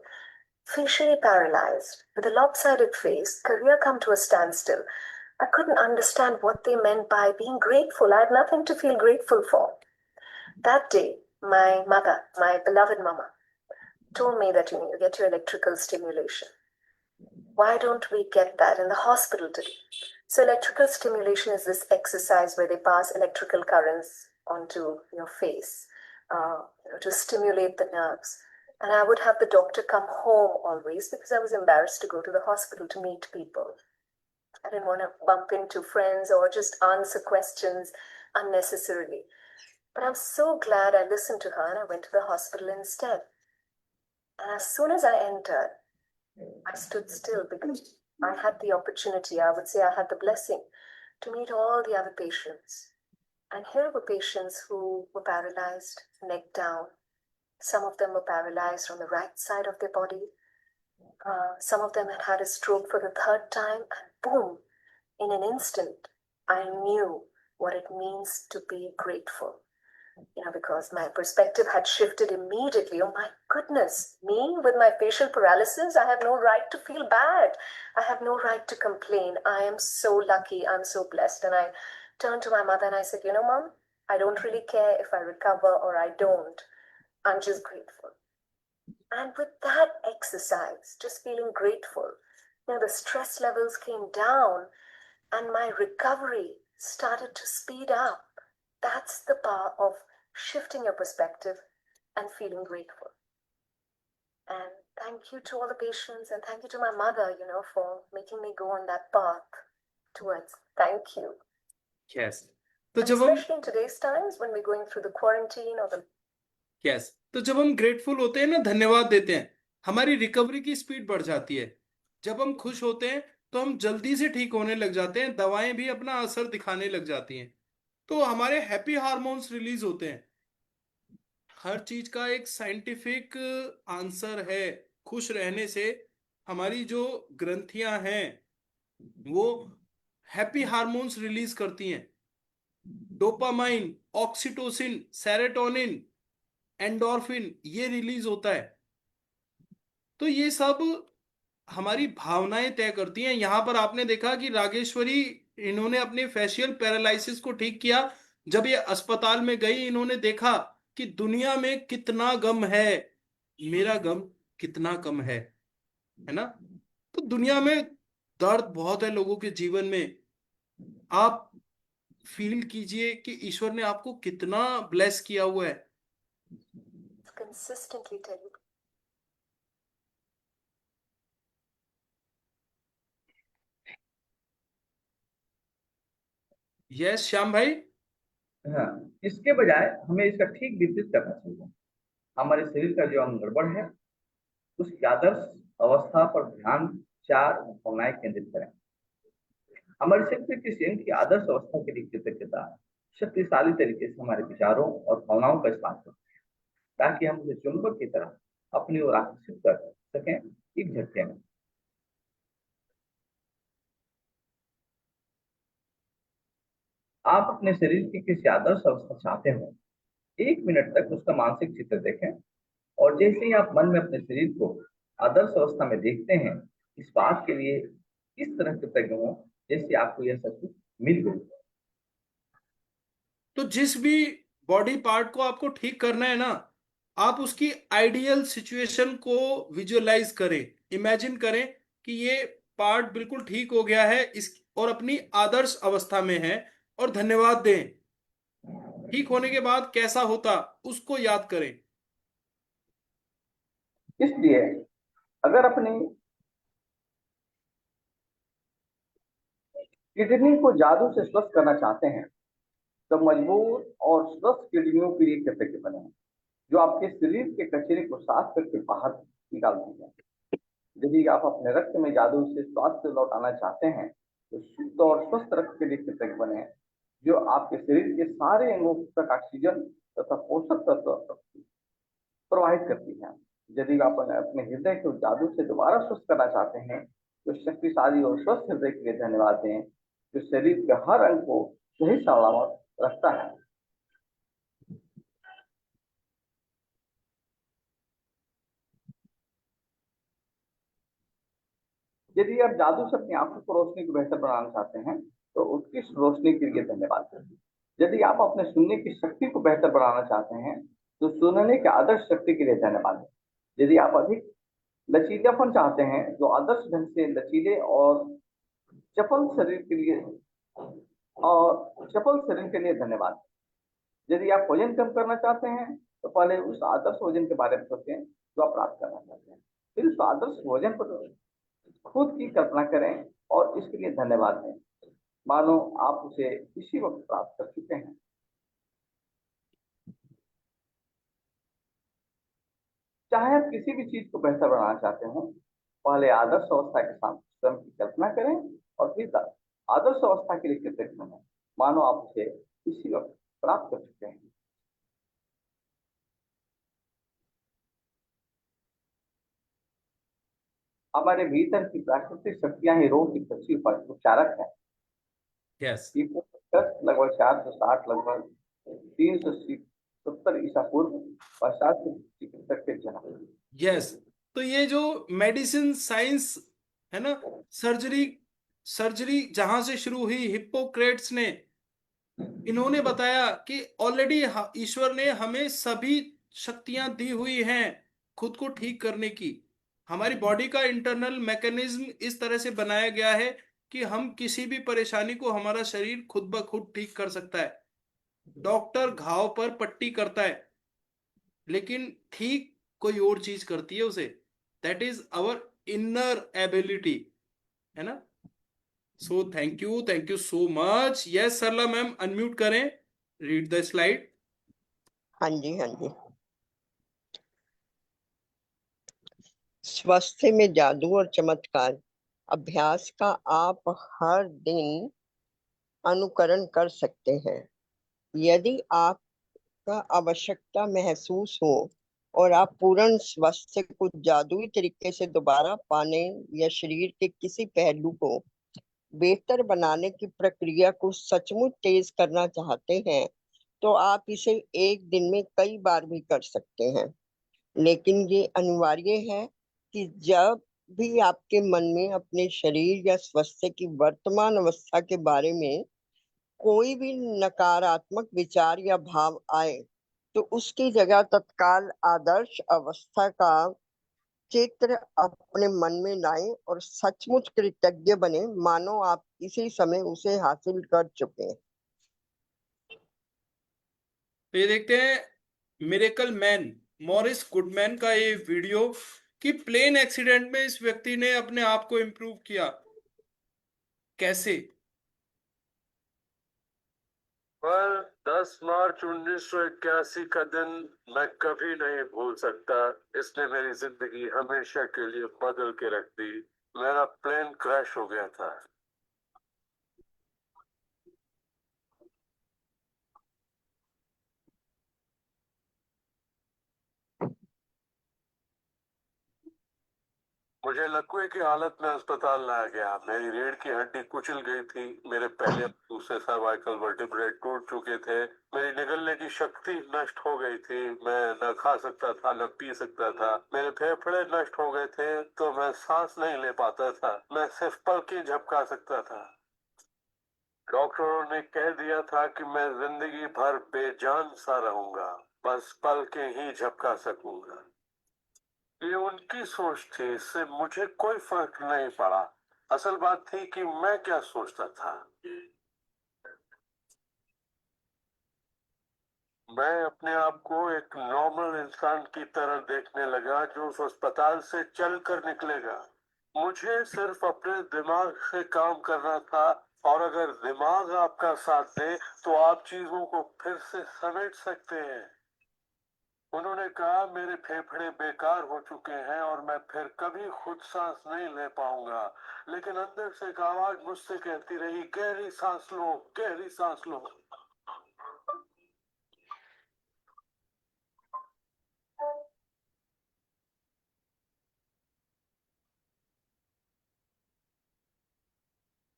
S5: facially paralyzed, with a lopsided face, career come to a standstill. I couldn't understand what they meant by being grateful. I had nothing to feel grateful for. That day, my mother, my beloved mama, told me that you need to get your electrical stimulation. Why don't we get that in the hospital today? So electrical stimulation is this exercise where they pass electrical currents onto your face to stimulate the nerves. And I would have the doctor come home always because I was embarrassed to go to the hospital to meet people. I didn't want to bump into friends or just answer questions unnecessarily. But I'm so glad I listened to her and I went to the hospital instead. And as soon as I entered, I stood still because I had the opportunity, I would say I had the blessing to meet all the other patients. And here were patients who were paralyzed, neck down. Some of them were paralyzed on the right side of their body. Some of them had had a stroke for the third time, and boom, in an instant, I knew what it means to be grateful. Because my perspective had shifted immediately. Oh my goodness, me with my facial paralysis, I have no right to feel bad. I have no right to complain. I am so lucky. I'm so blessed. And I turned to my mother and I said, Mom, I don't really care if I recover or I don't. I'm just grateful. And with that exercise, just feeling grateful, the stress levels came down and my recovery started to speed up. That's the power of shifting your perspective and feeling grateful. And thank you to all the patients and thank you to my mother, for making me go on that path towards. Thank you.
S1: Yes. तो
S5: And
S1: जब हम
S5: especially in today's times when we're going through the quarantine or the
S1: yes तो जब हम grateful होते हैं ना, धन्यवाद देते हैं, हमारी रिकवरी की स्पीड बढ़ जाती है। जब हम खुश होते हैं तो हम जल्दी से ठीक होने लग जाते हैं, दवाएं भी अपना असर दिखाने लग जाती हैं, तो हमारे हैप्पी हार्मोन्स रिलीज होते हैं। हर चीज का एक साइंटिफिक आंसर है। खुश रहने से हमारी जो ग्रंथियां हैं वो हैप्पी हार्मोन्स रिलीज करती हैं। डोपामाइन, ऑक्सीटोसिन, सेरोटोनिन, एंडोर्फिन, ये रिलीज होता है। तो ये सब हमारी भावनाएं तय करती हैं। यहां पर आपने देखा कि रागेश्वरी, इन्होंने अपने फेशियल पैरालिसिस को ठीक किया। जब ये अस्पताल में गई, इन्होंने देखा कि दुनिया में कितना गम है, मेरा गम कितना कम है ना। तो दुनिया में दर्द बहुत है लोगों के जीवन में। आप फील कीजिए कि ईश्वर ने आपको कितना ब्लेस किया हुआ है।
S5: consistently tell you.
S1: Yes Shyam भाई।
S2: हाँ, इसके बजाय हमें इसका ठीक विपरीत करना चाहिए। हमारे शरीर का जो अंग गड़बड़ है उसकी आदर्श अवस्था पर ध्यान 4 भावनाएं केंद्रित करें। हमारे शरीर के किसी अंग की आदर्श अवस्था के लिए कृतज्ञता शक्तिशाली तरीके से हमारे विचारों और भावनाओं का इस्तेमाल करें, ताकि हम उसे चुंबक की तरह अपनी ओर आकर्षित कर सकें एक झटके में। आप अपने शरीर की किसी आदर्श अवस्था चाहते हो, 1 मिनट तक उसका मानसिक चित्र देखें, और जैसे ही आप मन में अपने शरीर को आदर्श अवस्था में देखते हैं, इस बात के लिए इस तरह कृतज्ञ हो जैसे आपको यह सब कुछ मिल गई।
S1: तो जिस भी बॉडी पार्ट को आपको ठीक करना है ना, आप उसकी आइडियल सिचुएशन को विजुअलाइज करें, इमेजिन करें कि ये पार्ट बिल्कुल ठीक हो गया है इस और अपनी आदर्श अवस्था में है, और धन्यवाद दें। ठीक होने के बाद कैसा होता उसको याद करें।
S2: इसलिए अगर अपनी किडनी को जादू से स्वस्थ करना चाहते हैं तो मजबूत और स्वस्थ किडनियों के लिए कैसे बने, जो आपके शरीर के कचरे को साफ करके बाहर निकालती है। यदि आप अपने रक्त में जादू से स्वास्थ्य लौटाना चाहते हैं तो शुद्ध और स्वस्थ रक्त के लिए कृतज्ञ बने, जो आपके शरीर के सारे अंगों तक ऑक्सीजन तथा पोषक तत्व प्रवाहित करती है। यदि आप अपने हृदय को जादू से दोबारा स्वस्थ करना चाहते हैं तो शक्तिशाली और स्वस्थ हृदय के लिए धन्यवाद दें, जो शरीर के हर अंग को सही सलामत रखता है। यदि आप जादू से अपनी आंखों को रोशनी को बेहतर बनाना चाहते हैं तो उसकी रोशनी के लिए धन्यवाद दें। यदि आप अपने सुनने की शक्ति को बेहतर बनाना चाहते हैं तो सुनने की आदर्श शक्ति के लिए धन्यवाद दें। यदि आप अधिक लचीलापन चाहते हैं तो आदर्श ढंग से लचीले और चपल शरीर के लिए धन्यवाद दें। यदि आप वजन कम करना चाहते हैं तो पहले उस आदर्श वजन के बारे में सोचें जो आप प्राप्त करना चाहते हैं, फिर उस आदर्श वजन पर खुद की कल्पना करें और इसके लिए धन्यवाद दें, मानो आप उसे इसी वक्त प्राप्त कर चुके हैं। चाहे आप किसी भी चीज को बेहतर बनाना चाहते हो, पहले आदर्श अवस्था के साथ स्वयं की कल्पना करें और फिर आदर्श अवस्था के लिए कृतज्ञ बनें, मानो आप उसे इसी वक्त प्राप्त कर चुके हैं। हमारे भीतर की प्राकृतिक शक्तियां ही रोग की सच्ची उपचारक है।
S1: यस
S2: लगभग 460 लगभग 370 ईसा पूर्व पश्चात के चिकित्सक के जन्म।
S1: यस, तो ये जो मेडिसिन साइंस है ना, सर्जरी सर्जरी जहां से शुरू हुई, हिप्पोक्रेट्स ने, इन्होंने बताया कि ऑलरेडी ईश्वर ने हमें सभी शक्तियां दी हुई हैं खुद को ठीक करने की। हमारी बॉडी का इंटरनल मैकेनिज्म इस तरह से बनाया गया है कि हम किसी भी परेशानी को हमारा शरीर खुद ब खुद ठीक कर सकता है। डॉक्टर घाव पर पट्टी करता है लेकिन ठीक कोई और चीज करती है उसे। That is our inner ability, है ना। So thank you so much. Yes Sarla ma'am, unmute करें, रीड द स्लाइड।
S3: हाँ जी, हाँ जी। स्वास्थ्य में जादू और चमत्कार अभ्यास का आप हर दिन अनुकरण कर सकते हैं। यदि आपका आवश्यकता महसूस हो और आप पूर्ण स्वास्थ्य को जादुई तरीके से दोबारा पाने या शरीर के किसी पहलू को बेहतर बनाने की प्रक्रिया को सचमुच तेज करना चाहते हैं तो आप इसे एक दिन में कई बार भी कर सकते हैं। लेकिन ये अनिवार्य है कि जब भी आपके मन में अपने शरीर या स्वास्थ्य की वर्तमान अवस्था के बारे में कोई भी नकारात्मक विचार या भाव आए तो उसकी जगह तत्काल आदर्श अवस्था का चित्र अपने मन में लाएं और सचमुच कृतज्ञ बने, मानो आप इसी समय उसे हासिल कर चुके हैं।
S1: तो ये देखते हैं मिरेकल मैन मॉरिस गुडमैन का ये वीडियो कि प्लेन एक्सीडेंट में इस व्यक्ति ने अपने आप को इम्प्रूव किया कैसे।
S6: पर 10 मार्च 1981 का दिन मैं कभी नहीं भूल सकता। इसने मेरी जिंदगी हमेशा के लिए बदल के रख दी। मेरा प्लेन क्रैश हो गया था। मुझे लकवे की हालत में अस्पताल लाया गया। मेरी रीढ़ की हड्डी कुचल गई थी। मेरे पहले और दूसरे सर्वाइकल वर्टिब्रे टूट चुके थे। मेरी निगलने की शक्ति नष्ट हो गई थी। मैं न खा सकता था न पी सकता था। मेरे फेफड़े नष्ट हो गए थे तो मैं सांस नहीं ले पाता था। मैं सिर्फ पलकें झपका सकता था। डॉक्टरों ने कह दिया था कि मैं जिंदगी भर बेजान सा रहूंगा, बस पलकें ही झपका सकूंगा। ये उनकी सोच थी, इससे मुझे कोई फर्क नहीं पड़ा। असल बात थी कि मैं क्या सोचता था। मैं अपने आप को एक नॉर्मल इंसान की तरह देखने लगा जो उस अस्पताल से चल कर निकलेगा। मुझे सिर्फ अपने दिमाग से काम करना था, और अगर दिमाग आपका साथ दे तो आप चीजों को फिर से समेट सकते हैं। उन्होंने कहा मेरे फेफड़े बेकार हो चुके हैं और मैं फिर कभी खुद सांस नहीं ले पाऊंगा, लेकिन अंदर से एक आवाज मुझसे कहती रही, गहरी सांस लो, गहरी सांस लो।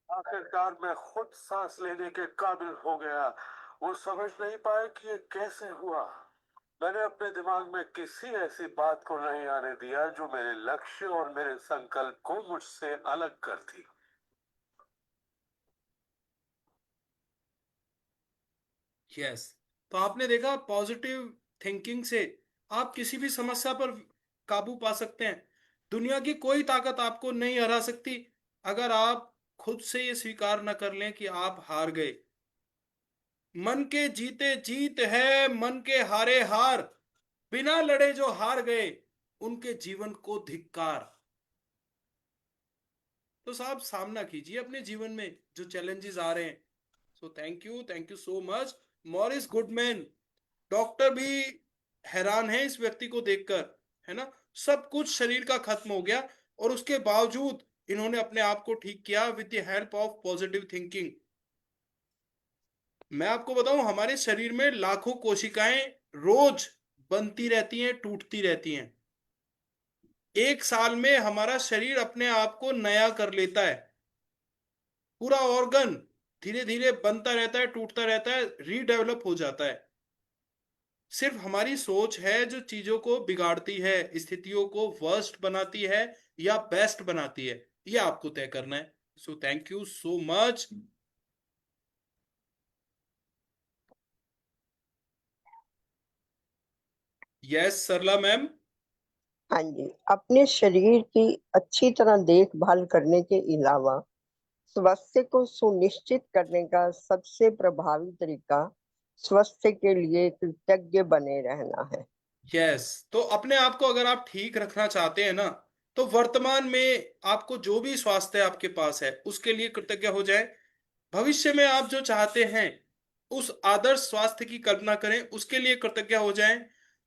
S6: आखिरकार मैं खुद सांस लेने के काबिल हो गया। वो समझ नहीं पाए कि ये कैसे हुआ। मैंने अपने दिमाग में किसी ऐसी बात को नहीं आने दिया जो मेरे लक्ष्य और मेरे संकल्प को मुझसे अलग करती।
S1: यस, तो आपने देखा पॉजिटिव थिंकिंग से आप किसी भी समस्या पर काबू पा सकते हैं। दुनिया की कोई ताकत आपको नहीं हरा सकती अगर आप खुद से ये स्वीकार न कर लें कि आप हार गए। मन के जीते जीत है, मन के हारे हार, बिना लड़े जो हार गए उनके जीवन को धिक्कार। तो साहब सामना कीजिए अपने जीवन में जो चैलेंजेस आ रहे हैं। सो thank you so much Morris Goodman. Doctor भी हैरान है इस व्यक्ति को देखकर, है ना। सब कुछ शरीर का खत्म हो गया और उसके बावजूद इन्होंने अपने आप को ठीक किया with the help of positive thinking. मैं आपको बताऊं हमारे शरीर में लाखों कोशिकाएं रोज बनती रहती हैं, टूटती रहती हैं। एक साल में हमारा शरीर अपने आप को नया कर लेता है। पूरा ऑर्गन धीरे धीरे बनता रहता है, टूटता रहता है, रीडेवलप हो जाता है। सिर्फ हमारी सोच है जो चीजों को बिगाड़ती है, स्थितियों को वर्स्ट बनाती है या बेस्ट बनाती है, ये आपको तय करना है। So thank you so much. Yes Sarla ma'am.
S3: हाँ जी, अपने शरीर की अच्छी तरह देखभाल करने के अलावा स्वास्थ्य को सुनिश्चित करने का सबसे प्रभावी तरीका स्वास्थ्य के लिए कृतज्ञ बने रहना है।
S1: यस, तो अपने आप को अगर आप ठीक रखना चाहते हैं ना, तो वर्तमान में आपको जो भी स्वास्थ्य आपके पास है उसके लिए कृतज्ञ हो जाए। भविष्य में आप जो चाहते हैं उस आदर्श स्वास्थ्य की कल्पना करें, उसके लिए कृतज्ञ हो जाएं।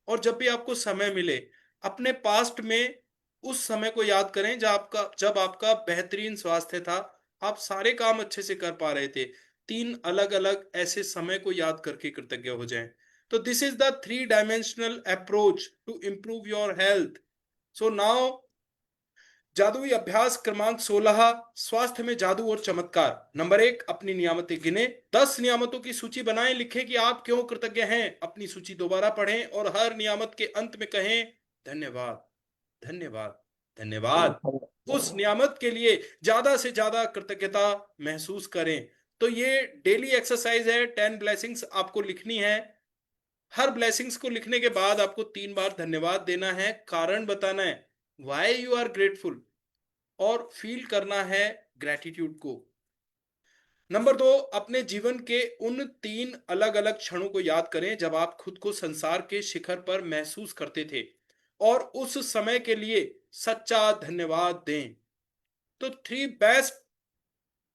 S1: और जब भी आपको समय मिले अपने पास्ट में उस समय को याद करें जब आपका बेहतरीन स्वास्थ्य था, आप सारे काम अच्छे से कर पा रहे थे। 3 अलग अलग ऐसे समय को याद करके कृतज्ञ हो जाएं। तो this is the 3 dimensional approach to improve your health. So now जादुई अभ्यास क्रमांक 16, स्वास्थ्य में जादू और चमत्कार। नंबर 1, अपनी नियामतें गिने। 10 नियामतों की सूची बनाएं, लिखें कि आप क्यों कृतज्ञ हैं। अपनी सूची दोबारा पढ़ें और हर नियामत के अंत में कहें धन्यवाद, धन्यवाद, धन्यवाद। उस नियामत के लिए ज्यादा से ज्यादा कृतज्ञता महसूस करें। तो ये डेली एक्सरसाइज है। 10 ब्लेसिंग्स आपको लिखनी है। हर ब्लेसिंग्स को लिखने के बाद आपको 3 बार धन्यवाद देना है, कारण बताना है वाई यू आर ग्रेटफुल, और फील करना है ग्रेटिट्यूड को। नंबर 2, अपने जीवन के उन 3 अलग अलग क्षणों को याद करें जब आप खुद को संसार के शिखर पर महसूस करते थे और उस समय के लिए सच्चा धन्यवाद दें। तो 3 बेस्ट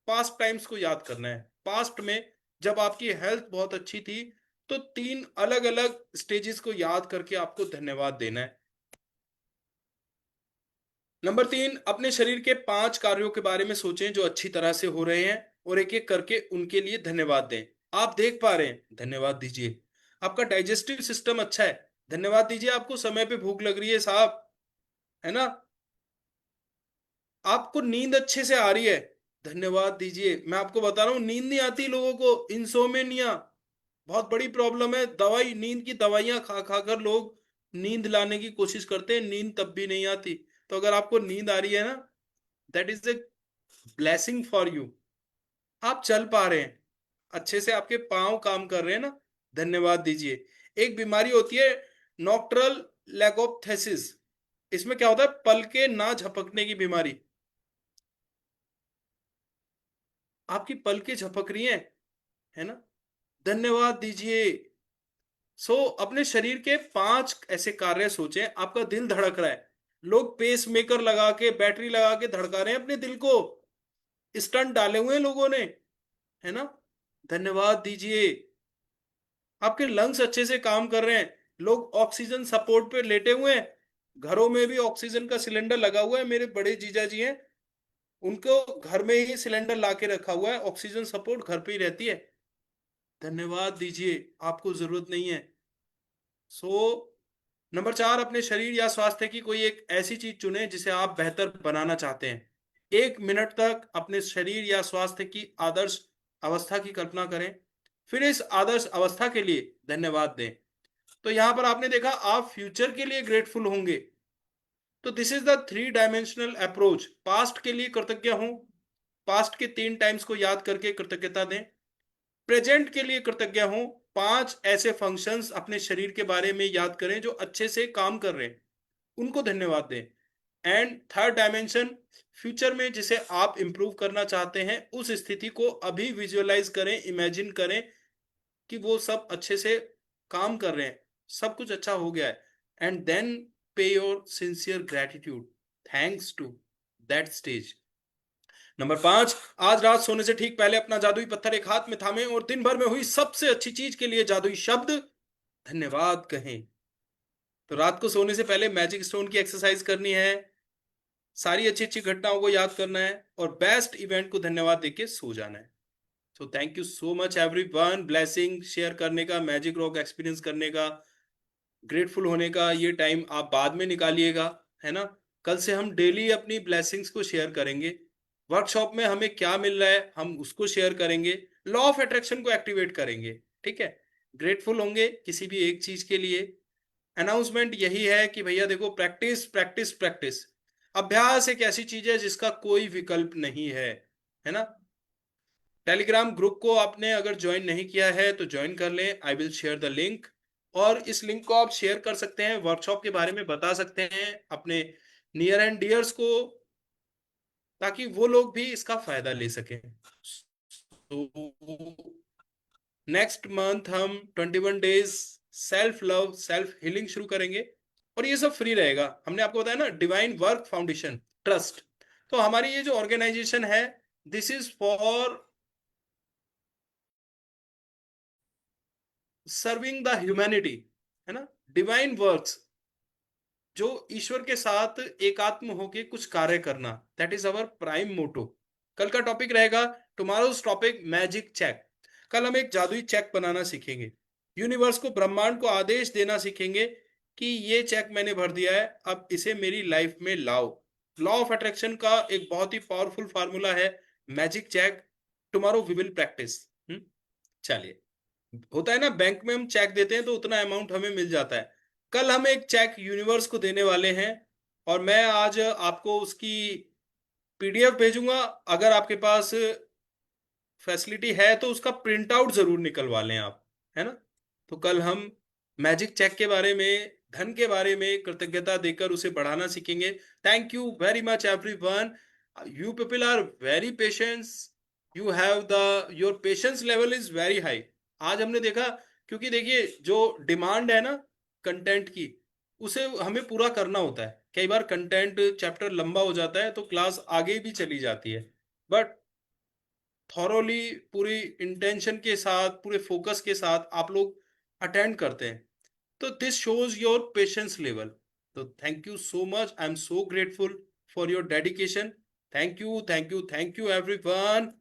S1: पास्ट टाइम्स को याद करना है। पास्ट में जब आपकी हेल्थ बहुत अच्छी थी तो 3 अलग अलग स्टेजेस को याद करके आपको धन्यवाद देना है। नंबर 3, अपने शरीर के 5 कार्यों के बारे में सोचें जो अच्छी तरह से हो रहे हैं और एक एक करके उनके लिए धन्यवाद दें। आप देख पा रहे हैं, धन्यवाद दीजिए। आपका डाइजेस्टिव सिस्टम अच्छा है, धन्यवाद दीजिए। आपको समय पे भूख लग रही है साहब, है ना। आपको नींद अच्छे से आ रही है, धन्यवाद दीजिए। मैं आपको बता रहा हूँ नींद नहीं आती लोगों को, इंसोमेनिया बहुत बड़ी प्रॉब्लम है। दवाई, नींद की दवाइयां खा खा कर लोग नींद लाने की कोशिश करते हैं, नींद तब भी नहीं आती। तो अगर आपको नींद आ रही है ना, that is a blessing for you. आप चल पा रहे हैं अच्छे से, आपके पांव काम कर रहे हैं ना, धन्यवाद दीजिए। एक बीमारी होती है नॉक्ट्रल लेगोप्थेसिस। इसमें क्या होता है, पल के ना झपकने की बीमारी। आपकी पल के झपक रही हैं, है ना, धन्यवाद दीजिए। अपने शरीर के 5 ऐसे कार्य सोचें। आपका दिल धड़क रहा है, लोग पेस मेकर लगा के, बैटरी लगा के धड़का रहे हैं अपने दिल को, स्टंट डाले हुए हैं लोगों ने, है ना? धन्यवाद दीजिए। आपके लंग्स अच्छे से काम कर रहे हैं, लोग ऑक्सीजन सपोर्ट पे लेटे हुए हैं, घरों में भी ऑक्सीजन का सिलेंडर लगा हुआ है। मेरे बड़े जीजा जी हैं, उनको घर में ही सिलेंडर ला के रखा हुआ है, ऑक्सीजन सपोर्ट घर पे ही रहती है। धन्यवाद दीजिए, आपको जरूरत नहीं है। नंबर 4, अपने शरीर या स्वास्थ्य की कोई एक ऐसी चीज चुनें जिसे आप बेहतर बनाना चाहते हैं। 1 मिनट तक अपने शरीर या स्वास्थ्य की आदर्श अवस्था की कल्पना करें, फिर इस आदर्श अवस्था के लिए धन्यवाद दें। तो यहां पर आपने देखा, आप फ्यूचर के लिए ग्रेटफुल होंगे। तो this is the 3 dimensional approach. Past के लिए कृतज्ञ हूं, पास्ट के 3 टाइम्स को याद करके कृतज्ञता दें। प्रेजेंट के लिए कृतज्ञ हूं, 5 ऐसे फंक्शंस अपने शरीर के बारे में याद करें जो अच्छे से काम कर रहे हैं, उनको धन्यवाद दें। एंड थर्ड डायमेंशन, फ्यूचर में जिसे आप इंप्रूव करना चाहते हैं, उस स्थिति को अभी विजुअलाइज करें, इमेजिन करें कि वो सब अच्छे से काम कर रहे हैं, सब कुछ अच्छा हो गया है। And then pay your sincere gratitude, thanks to that stage. Number 5, आज रात सोने से ठीक पहले अपना जादुई पत्थर एक हाथ में थामें और दिन भर में हुई सबसे अच्छी चीज के लिए जादुई शब्द धन्यवाद कहें। तो रात को सोने से पहले मैजिक स्टोन की एक्सरसाइज करनी है, सारी अच्छी अच्छी घटनाओं को याद करना है और बेस्ट इवेंट को धन्यवाद देके सो जाना है। So thank you so much everyone. Blessing share करने का, मैजिक रॉक एक्सपीरियंस करने का, ग्रेटफुल होने का ये टाइम आप बाद में निकालिएगा, है ना? कल से हम डेली अपनी ब्लेसिंग्स को शेयर करेंगे। वर्कशॉप में हमें क्या मिल रहा है हम उसको शेयर करेंगे, लॉ ऑफ अट्रैक्शन को एक्टिवेट करेंगे, ठीक है? ग्रेटफुल होंगे किसी भी एक चीज के लिए। अनाउंसमेंट यही है कि भैया देखो, प्रैक्टिस प्रैक्टिस प्रैक्टिस। अभ्यास एक ऐसी चीज है जिसका कोई विकल्प नहीं है ना? टेलीग्राम ग्रुप को आपने अगर ज्वाइन नहीं किया है तो ज्वाइन कर लें, I will share the link. और इस लिंक को आप शेयर कर सकते हैं, वर्कशॉप के बारे में बता सकते हैं अपने नियर एंड डियर्स को, ताकि वो लोग भी इसका फायदा ले सकें। नेक्स्ट मंथ हम 21 days self love self healing शुरू करेंगे और ये सब फ्री रहेगा। हमने आपको बताया ना, डिवाइन वर्क फाउंडेशन ट्रस्ट। तो हमारी ये जो ऑर्गेनाइजेशन है, this is for serving the humanity, है ना? डिवाइन वर्क्स, जो ईश्वर के साथ एकात्म होके कुछ कार्य करना, दैट इज अवर प्राइम मोटो। कल का टॉपिक रहेगा, टुमारोज टॉपिक मैजिक चेक। कल हम एक जादुई चेक बनाना सीखेंगे, यूनिवर्स को, ब्रह्मांड को आदेश देना सीखेंगे कि ये चेक मैंने भर दिया है, अब इसे मेरी लाइफ में लाओ। लॉ ऑफ अट्रैक्शन का एक बहुत ही पावरफुल फार्मूला है magic check. Tomorrow we will practice. चलिए, होता है ना, बैंक में हम चेक देते हैं तो उतना अमाउंट हमें मिल जाता है। कल हम एक चेक यूनिवर्स को देने वाले हैं और मैं आज आपको उसकी पीडीएफ भेजूंगा। अगर आपके पास फैसिलिटी है तो उसका प्रिंट आउट जरूर निकलवा लें आप, है ना? तो कल हम मैजिक चेक के बारे में, धन के बारे में कृतज्ञता देकर उसे बढ़ाना सीखेंगे। Thank you very much everyone. You people are very patience, you have the, your patience level is very high. आज हमने देखा, क्योंकि देखिए जो डिमांड है ना कंटेंट की, उसे हमें पूरा करना होता है। कई बार कंटेंट चैप्टर लंबा हो जाता है तो क्लास आगे भी चली जाती है, बट थॉरोली, पूरी इंटेंशन के साथ, पूरे फोकस के साथ आप लोग अटेंड करते हैं, तो this shows your patience level. तो thank you so much, I am so grateful for your dedication. Thank you thank you thank you everyone.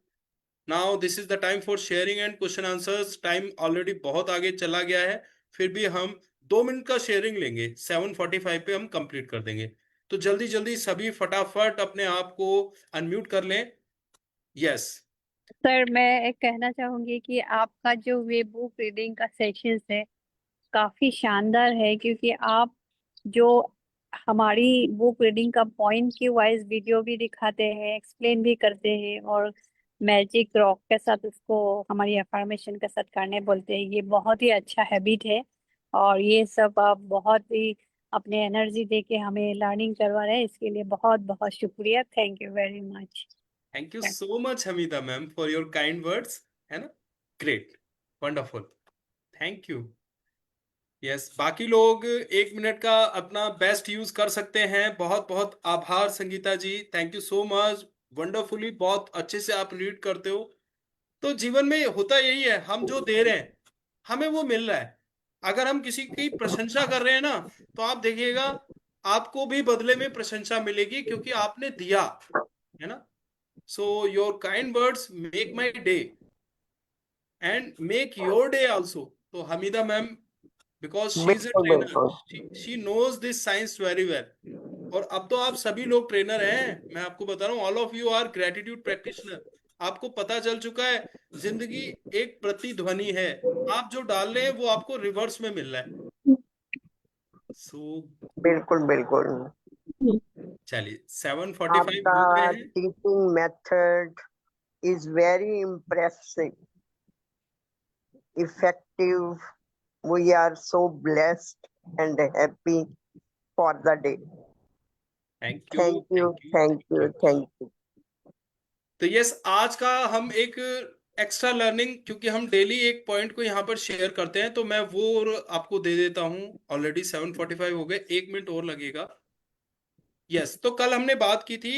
S1: Now this is the time for sharing and question answers. Time already बहुत आगे चला गया है, फिर भी हम 2 minute का sharing लेंगे, 7:45 पे हम कंप्लीट कर देंगे। तो जल्दी जल्दी सभी फटाफट अपने आप को अनम्यूट कर लें। यस।
S7: सर, मैं एक कहना चाहूंगी कि आपका जो वे बुक रीडिंग का सेशन है काफी शानदार है, क्योंकि आप जो हमारी बुक रीडिंग का पॉइंट की वाइज वीडियो भी दिखाते हैं, एक्सप्लेन भी करते हैं और मैजिक रॉक के साथ उसको हमारी अफर्मेशन के साथ करने बोलते हैं, ये बहुत ही अच्छा हैबिट है। और ये सब आप बहुत ही अपने एनर्जी दे के हमें लर्निंग करवा रहे हैं, इसके लिए बहुत बहुत शुक्रिया। Thank you very much.
S1: Thank you so much Hamida ma'am for your kind words, है ना? Great, wonderful, thank you. Yes, बाकी लोग 1 मिनट का अपना बेस्ट यूज कर सकते हैं। बहुत बहुत आभार Sangeeta ji, thank you so much. Wonderfully, बहुत अच्छे से आप रीड करते हो। तो जीवन में होता यही है, हम जो दे रहे हैं हमें वो मिल रहा है। अगर हम किसी की प्रशंसा कर रहे हैं ना, तो आप देखिएगा आपको भी बदले में प्रशंसा मिलेगी, क्योंकि आपने दिया, है ना। So your kind words make my day and make your day also. तो Hamida ma'am, because she is a
S3: बिल्कुल
S1: ट्रेनर,
S3: बिल्कुल।
S1: She knows this science very well. और अब तो आप सभी लोग ट्रेनर हैं, मैं आपको बता रहा हूँ, all of you are gratitude practitioner. आपको पता चल चुका है जिंदगी एक प्रतिध्वनि है, आप जो डाल रहे हैं वो आपको रिवर्स में मिल रहा है। सो
S3: बिल्कुल बिल्कुल।
S1: चलिए 7:45
S3: आपका
S1: हो गए हैं।
S3: Teaching method is very impressive, effective. We are so blessed and happy for the day.
S1: Thank you,
S3: Thank
S1: thank
S3: you,
S1: you,
S3: thank
S1: thank you.
S3: you, thank you.
S1: तो यस, आज का हम एक एक्स्ट्रा लर्निंग, क्योंकि हम डेली एक point को यहाँ पर शेयर करते हैं, तो मैं वो और आपको दे देता हूँ। ऑलरेडी 7:45 हो गए, 1 मिनट और लगेगा। यस, तो कल हमने बात की थी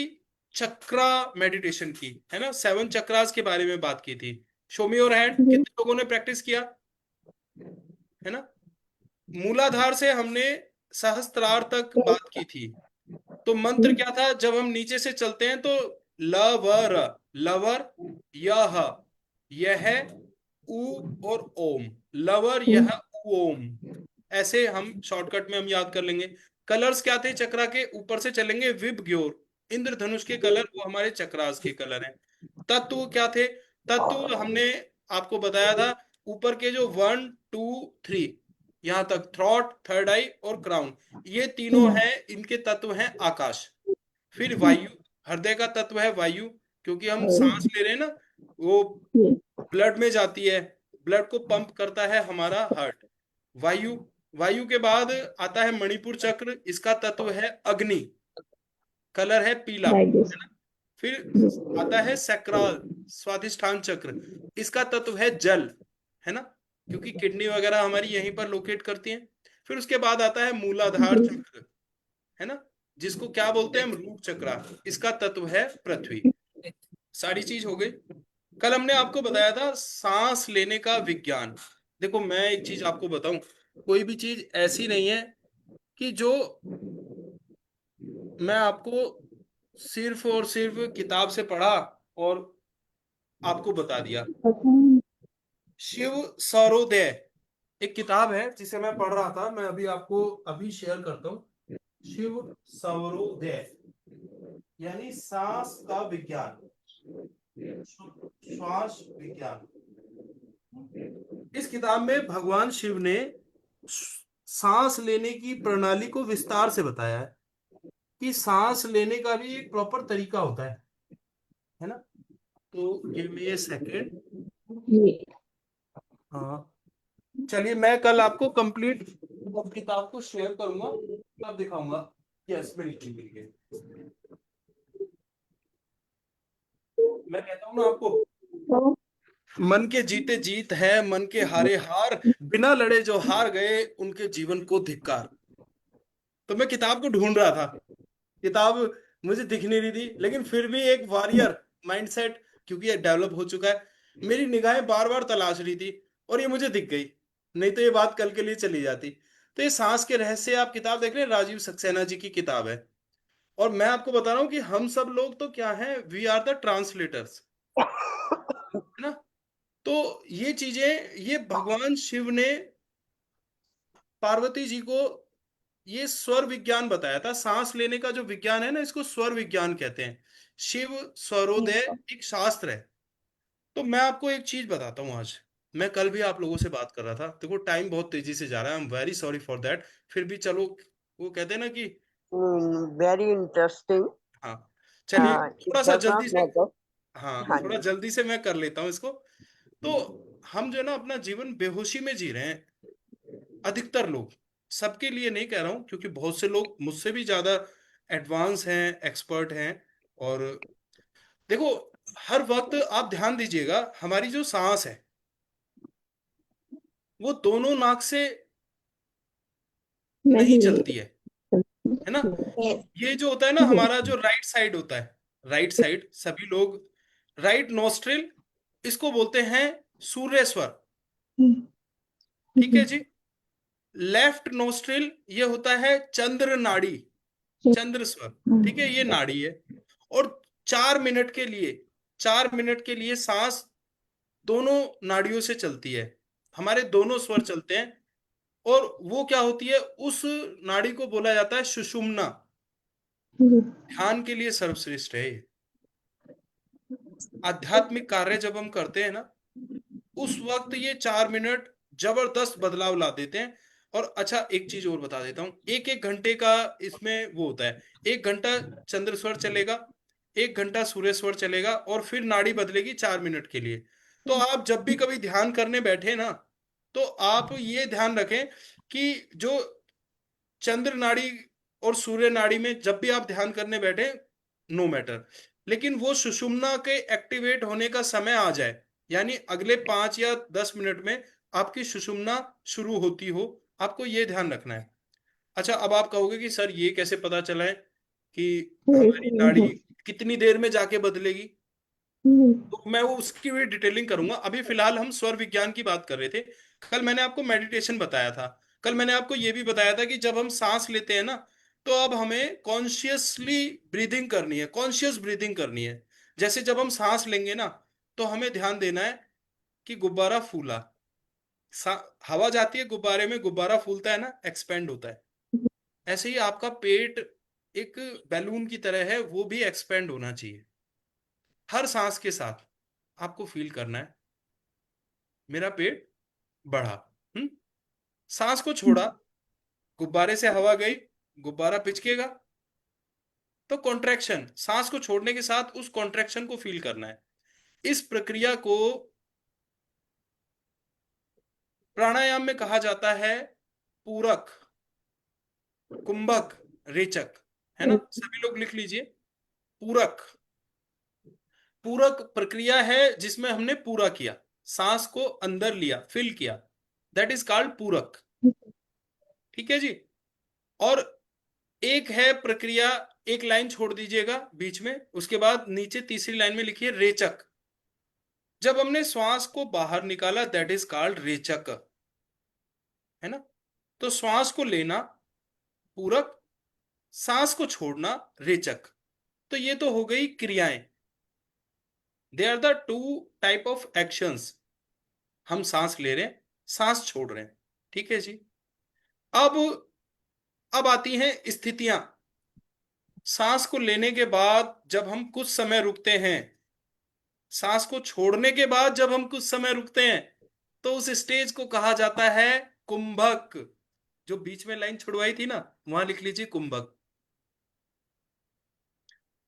S1: चक्रा मेडिटेशन की, है ना, 7 चक्रास के बारे में बात की थी। शो मी योर हैंड, कितने लोगों ने प्रैक्टिस किया, है ना। मूलाधार से हमने सहस्त्रार तक बात की थी। तो मंत्र क्या था, जब हम नीचे से चलते हैं तो लवर, लवर, यह, यह, उ और ओम, लवर, यह, उ, ओम, ऐसे हम शॉर्टकट में हम याद कर लेंगे। कलर्स क्या थे चक्रा के, ऊपर से चलेंगे विब ग्योर, इंद्रधनुष के कलर, वो हमारे चक्रास के कलर हैं। तत्व क्या थे, तत्व हमने आपको बताया था, ऊपर के जो 1 2 3 यहां तक, थ्रॉट, थर्ड आई और क्राउन, ये तीनों हैं, इनके तत्व हैं आकाश। फिर वायु, हृदय का तत्व है वायु, क्योंकि हम सांस ले रहे हैं ना, वो ब्लड में जाती है, ब्लड को पंप करता है हमारा हार्ट। वायु, वायु के बाद आता है मणिपुर चक्र, इसका तत्व है अग्नि, कलर है पीला, है ना। फिर आता है सैक्रल, स्वादिष्ठान चक्र, इसका तत्व है जल, है ना, क्योंकि किडनी वगैरह हमारी यहीं पर लोकेट करती हैं। फिर उसके बाद आता है मूलाधार चक्र, है ना, जिसको क्या बोलते हैं हम, रूट चक्रा, इसका तत्व है पृथ्वी। सारी चीज हो गई। कल हमने आपको बताया था सांस लेने का विज्ञान। देखो मैं एक चीज आपको बताऊं, कोई भी चीज ऐसी नहीं है कि जो मैं आपको सिर्फ और सिर्फ किताब से पढ़ा और आपको बता दिया। शिव सरोदय एक किताब है जिसे मैं पढ़ रहा था, मैं अभी आपको अभी शेयर करता हूँ। शिव सरोदय यानी सांस का विज्ञान, श्वास विज्ञान। इस किताब में भगवान शिव ने सांस लेने की प्रणाली को विस्तार से बताया है, कि सांस लेने का भी एक प्रॉपर तरीका होता है ना। तो गिव मी ए सेकेंड। हाँ, चलिए मैं कल आपको कंप्लीट किताब को शेयर करूंगा, तब दिखाऊंगा। यस, मिल गए। मैं कहता हूँ ना आपको, मन के जीते जीत है, मन के हारे हार, बिना लड़े जो हार गए उनके जीवन को धिक्कार। तो मैं किताब को ढूंढ रहा था, किताब मुझे दिख नहीं रही थी, लेकिन फिर भी एक वॉरियर माइंडसेट, क्योंकि ये डेवलप हो चुका है, मेरी निगाहें बार बार तलाश रही थी और ये मुझे दिख गई, नहीं तो ये बात कल के लिए चली जाती। तो ये सांस के रहस्य आप किताब देख रहे हैं, राजीव सक्सेना जी की किताब है। और मैं आपको बता रहा हूँ कि हम सब लोग तो क्या है, वी आर द ट्रांसलेटर्स, है ना। तो ये चीजें, ये भगवान शिव ने पार्वती जी को ये स्वर विज्ञान बताया था। सांस लेने का जो विज्ञान है ना, इसको स्वर विज्ञान कहते हैं। शिव स्वरोदय एक शास्त्र है। तो मैं आपको एक चीज बताता हूँ आज, मैं कल भी आप लोगों से बात कर रहा था, देखो टाइम बहुत तेजी से जा रहा है, I am very sorry for that. फिर भी चलो, वो कहते हैं ना कि,
S3: Very interesting.
S1: हाँ, चलिए
S3: It
S1: थोड़ा सा
S3: does not
S1: जल्दी से,
S3: matter.
S1: हाँ
S3: हाँ
S1: थोड़ा
S3: जी।
S1: जल्दी से मैं कर लेता हूँ इसको। तो हम जो है ना अपना जीवन बेहोशी में जी रहे हैं, अधिकतर लोग, सबके लिए नहीं कह रहा हूं, क्योंकि बहुत से लोग मुझसे भी ज्यादा एडवांस हैं, एक्सपर्ट हैं। और देखो, हर वक्त आप ध्यान दीजिएगा, हमारी जो सांस है वो दोनों नाक से नहीं चलती है ना। ये जो होता है ना हमारा जो राइट साइड होता है, राइट साइड सभी लोग, राइट नोस्ट्रिल, इसको बोलते हैं सूर्य स्वर। ठीक है जी। लेफ्ट नोस्ट्रिल ये होता है चंद्र नाड़ी, चंद्र स्वर। ठीक है, ये नाड़ी है। और 4 मिनट के लिए, 4 मिनट के लिए सांस दोनों नाड़ियों से चलती है, हमारे दोनों स्वर चलते हैं। और वो क्या होती है, उस नाड़ी को बोला जाता है सुषुम्ना। ध्यान के लिए सर्वश्रेष्ठ है ये। आध्यात्मिक कार्य जब हम करते हैं ना, उस वक्त ये 4 मिनट जबरदस्त बदलाव ला देते हैं। और अच्छा, एक चीज और बता देता हूँ, एक एक घंटे का इसमें वो होता है। 1 घंटा चंद्र स्वर चलेगा, 1 घंटा सूर्य स्वर चलेगा, और फिर नाड़ी बदलेगी 4 मिनट के लिए। तो आप जब भी कभी ध्यान करने बैठे ना, तो आप ये ध्यान रखें कि जो चंद्र नाड़ी और सूर्य नाड़ी में जब भी आप ध्यान करने बैठे, नो मैटर, लेकिन वो सुषुम्ना के एक्टिवेट होने का समय आ जाए, यानी अगले 5 या 10 मिनट में आपकी सुषुम्ना शुरू होती हो, आपको ये ध्यान रखना है। अच्छा, अब आप कहोगे कि सर ये कैसे पता चला है कि हमारी नाड़ी कितनी देर में जाके बदलेगी। तो मैं वो उसकी भी डिटेलिंग करूंगा। अभी फिलहाल हम स्वर विज्ञान की बात कर रहे थे। कल मैंने आपको मेडिटेशन बताया था। कल मैंने आपको ये भी बताया था कि जब हम सांस लेते हैं ना, तो अब हमें कॉन्शियसली ब्रीदिंग करनी है, कॉन्शियस ब्रीदिंग करनी है। जैसे जब हम सांस लेंगे ना, तो हमें ध्यान देना है कि गुब्बारा फूला, हवा जाती है गुब्बारे में, गुब्बारा फूलता है ना, एक्सपेंड होता है। ऐसे ही आपका पेट एक बैलून की तरह है, वो भी एक्सपेंड होना चाहिए। हर सांस के साथ आपको फील करना है मेरा पेट बढ़ा। हम्म। सांस को छोड़ा, गुब्बारे से हवा गई, गुब्बारा पिचकेगा, तो कॉन्ट्रैक्शन, सांस को छोड़ने के साथ उस कॉन्ट्रैक्शन को फील करना है। इस प्रक्रिया को प्राणायाम में कहा जाता है पूरक, कुंभक, रेचक, है ना। सभी लोग लिख लीजिए, पूरक। पूरक प्रक्रिया है जिसमें हमने पूरा किया, सांस को अंदर लिया, फिल किया, दैट इज कॉल्ड पूरक। ठीक है जी। और एक है प्रक्रिया, एक लाइन छोड़ दीजिएगा बीच में, उसके बाद नीचे तीसरी लाइन में लिखिए रेचक। जब हमने श्वास को बाहर निकाला, दैट इज कॉल्ड रेचक, है ना। तो श्वास को लेना पूरक, सांस को छोड़ना रेचक। तो ये तो हो गई क्रियाएं। They are the two type of actions. हम सांस ले रहे हैं, सांस छोड़ रहे हैं। ठीक है जी। अब अब आती हैं स्थितियां। सांस को लेने के बाद जब हम कुछ समय रुकते हैं, सांस को छोड़ने के बाद जब हम कुछ समय रुकते हैं, तो उस स्टेज को कहा जाता है कुंभक। जो बीच में लाइन छुड़वाई थी ना, वहां लिख लीजिए कुंभक।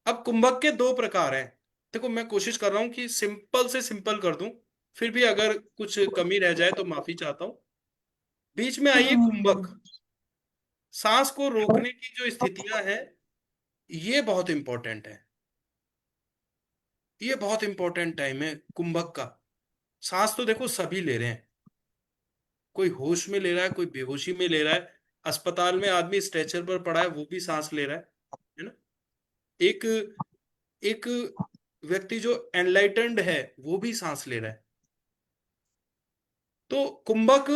S1: अब कुंभक के 2 प्रकार हैं। देखो, मैं कोशिश कर रहा हूं कि सिंपल से सिंपल कर दूं, फिर भी अगर कुछ कमी रह जाए तो माफी चाहता हूं। बीच में आइए कुंभक। सांस को रोकने की जो स्थितियां हैं, ये बहुत इंपॉर्टेंट है। ये बहुत इंपॉर्टेंट टाइम है कुंभक का। सांस तो देखो सभी ले रहे हैं, कोई होश में ले रहा है, कोई बेहोशी में ले रहा है। अस्पताल में आदमी स्ट्रेचर पर पड़ा है, वो भी सांस ले रहा है ना। एक एक व्यक्ति जो एनलाइटेंड है, वो भी सांस ले रहा है। तो कुंभक,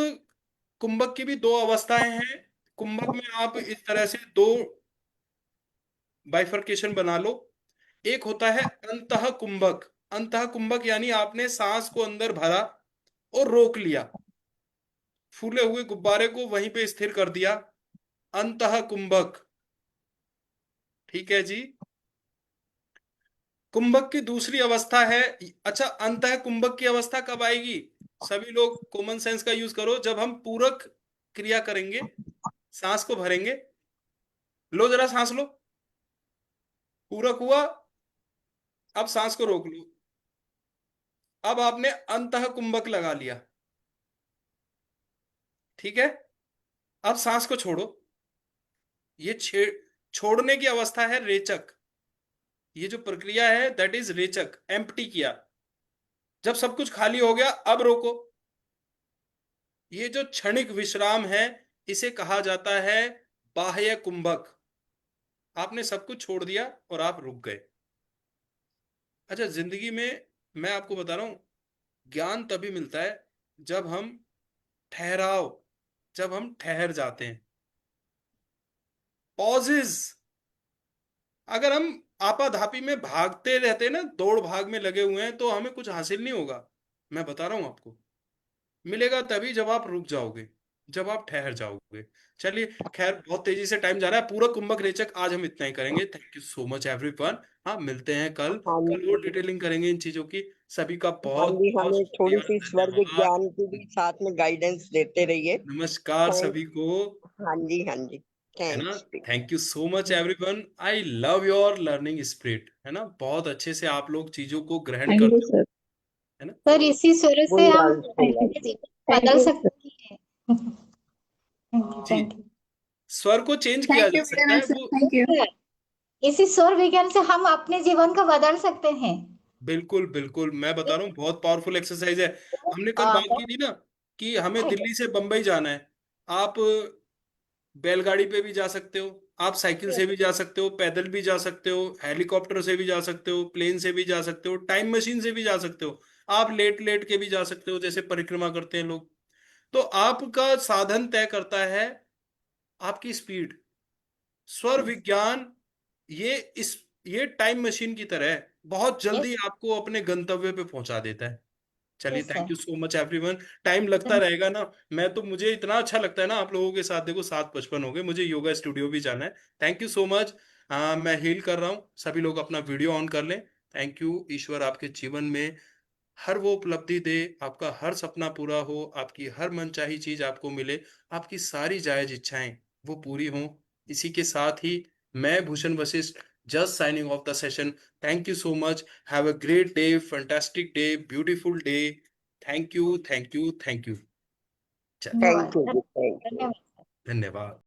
S1: कुंभक की भी 2 अवस्थाएं हैं। कुंभक में आप इस तरह से 2 बाइफर्केशन बना लो। एक होता है अंतः कुंभक। अंतः कुंभक यानी आपने सांस को अंदर भरा और रोक लिया, फूले हुए गुब्बारे को वहीं पे स्थिर कर दिया, अंतः कुंभक। ठीक है जी। कुंभक की दूसरी अवस्था है, अच्छा, अंतः कुंभक की अवस्था कब आएगी? सभी लोग कॉमन सेंस का यूज करो। जब हम पूरक क्रिया करेंगे, सांस को भरेंगे, लो जरा सांस लो, पूरक हुआ, अब सांस को रोक लो। अब आपने अंतः कुंभक लगा लिया। ठीक है। अब सांस को छोड़ो। ये छोड़ने की अवस्था है रेचक। ये जो प्रक्रिया है दैट इज रेचक, एम्प्टी किया। जब सब कुछ खाली हो गया, अब रोको। ये जो क्षणिक विश्राम है, इसे कहा जाता है बाह्य कुंभक। आपने सब कुछ छोड़ दिया और आप रुक गए। अच्छा, जिंदगी में मैं आपको बता रहा हूं, ज्ञान तभी मिलता है जब हम ठहराव, जब हम ठहर जाते हैं। पॉजेज। अगर हम आपाधापी में भागते रहते हैं ना, दौड़ भाग में लगे हुए हैं, तो हमें कुछ हासिल नहीं होगा। मैं बता रहा हूं आपको, मिलेगा तभी जब आप रुक जाओगे, जब आप ठहर जाओगे। चलिए, खैर बहुत तेजी से टाइम जा रहा है। पूरा कुंभक रेचक आज हम इतना ही करेंगे। Thank you so much everyone. हाँ, मिलते हैं कल।
S3: हाँ
S1: कल और डिटेलिंग करेंगे इन चीजों की। सभी का
S3: हाँ
S1: बहुत
S3: जी,
S1: बहुत
S3: हमें थोड़ी
S1: शुक्रिया,
S3: सी स्वर
S1: धन्यवाद।
S3: विज्ञान की भी साथ में गाइडेंस देते रहिए।
S1: नमस्कार
S3: थैंक
S1: सभी को,
S3: हाँ जी, हाँ जी,
S1: है ना।
S3: Thanks.
S1: Thank you so much everyone. I love your learning spirit, है ना। बहुत अच्छे से आप लोग चीजों को ग्रहण
S8: थैंक यू
S1: करते हो,
S8: सर।
S1: है ना।
S8: सर इसी सुर से हम अपने जीवन
S7: थैंक
S8: बदल
S7: यू
S8: सकते हैं।
S1: जी,
S8: थैंक यू
S1: स्वर को चेंज किया
S7: थैंक
S1: जा
S7: यू वेरी
S1: सकता है
S7: मच सर,
S1: वो।
S7: Thank you.
S8: सर, इसी सौर विज्ञान से हम अपने जीवन को बदल सकते हैं।
S1: बिल्कुल बिल्कुल, मैं बता रहा हूँ, बहुत पावरफुल एक्सरसाइज है। हमने कल
S8: आ,
S1: बात की थी ना कि हमें दिल्ली से बंबई जाना है। आप बैलगाड़ी पे भी जा सकते हो, आप साइकिल से भी जा सकते हो, पैदल भी जा सकते हो, हेलीकॉप्टर से भी जा सकते हो, प्लेन से भी जा सकते हो, टाइम मशीन से भी जा सकते हो। आप लेट लेट के भी जा सकते हो, जैसे परिक्रमा करते हैं लोग। तो आपका साधन तय करता है आपकी स्पीड। स्वर विज्ञान ये इस ये टाइम मशीन की तरह है, बहुत जल्दी
S8: यस
S1: आपको अपने गंतव्य पे पहुंचा देता है। चलिए,
S8: yes
S1: thank
S8: sir.
S1: You so much everyone. Time लगता रहेगा ना। मैं तो, मुझे इतना अच्छा लगता है ना आप लोगों के साथ। देखो 7:55 हो गए, मुझे योगा स्टूडियो भी जाना है। Thank you so much. मैं हील कर रहा हूँ, सभी लोग अपना वीडियो ऑन कर लें। Thank you. ईश्वर आपके जीवन में हर वो उपलब्धि दे, आपका हर सपना पूरा हो, आपकी हर मनचाही चीज आपको मिले, आपकी सारी जायज इच्छाएं वो पूरी हों। इसी के साथ ही मैं Bhushan Vashishth just signing off the session. Thank you so much. Have a great day, fantastic day, beautiful day. Thank you, thank you, thank you. चलिए,
S8: धन्यवाद
S3: थैंक यू
S8: सर।
S3: जी, थैंक यू।
S8: धन्यवाद।
S1: धन्यवाद।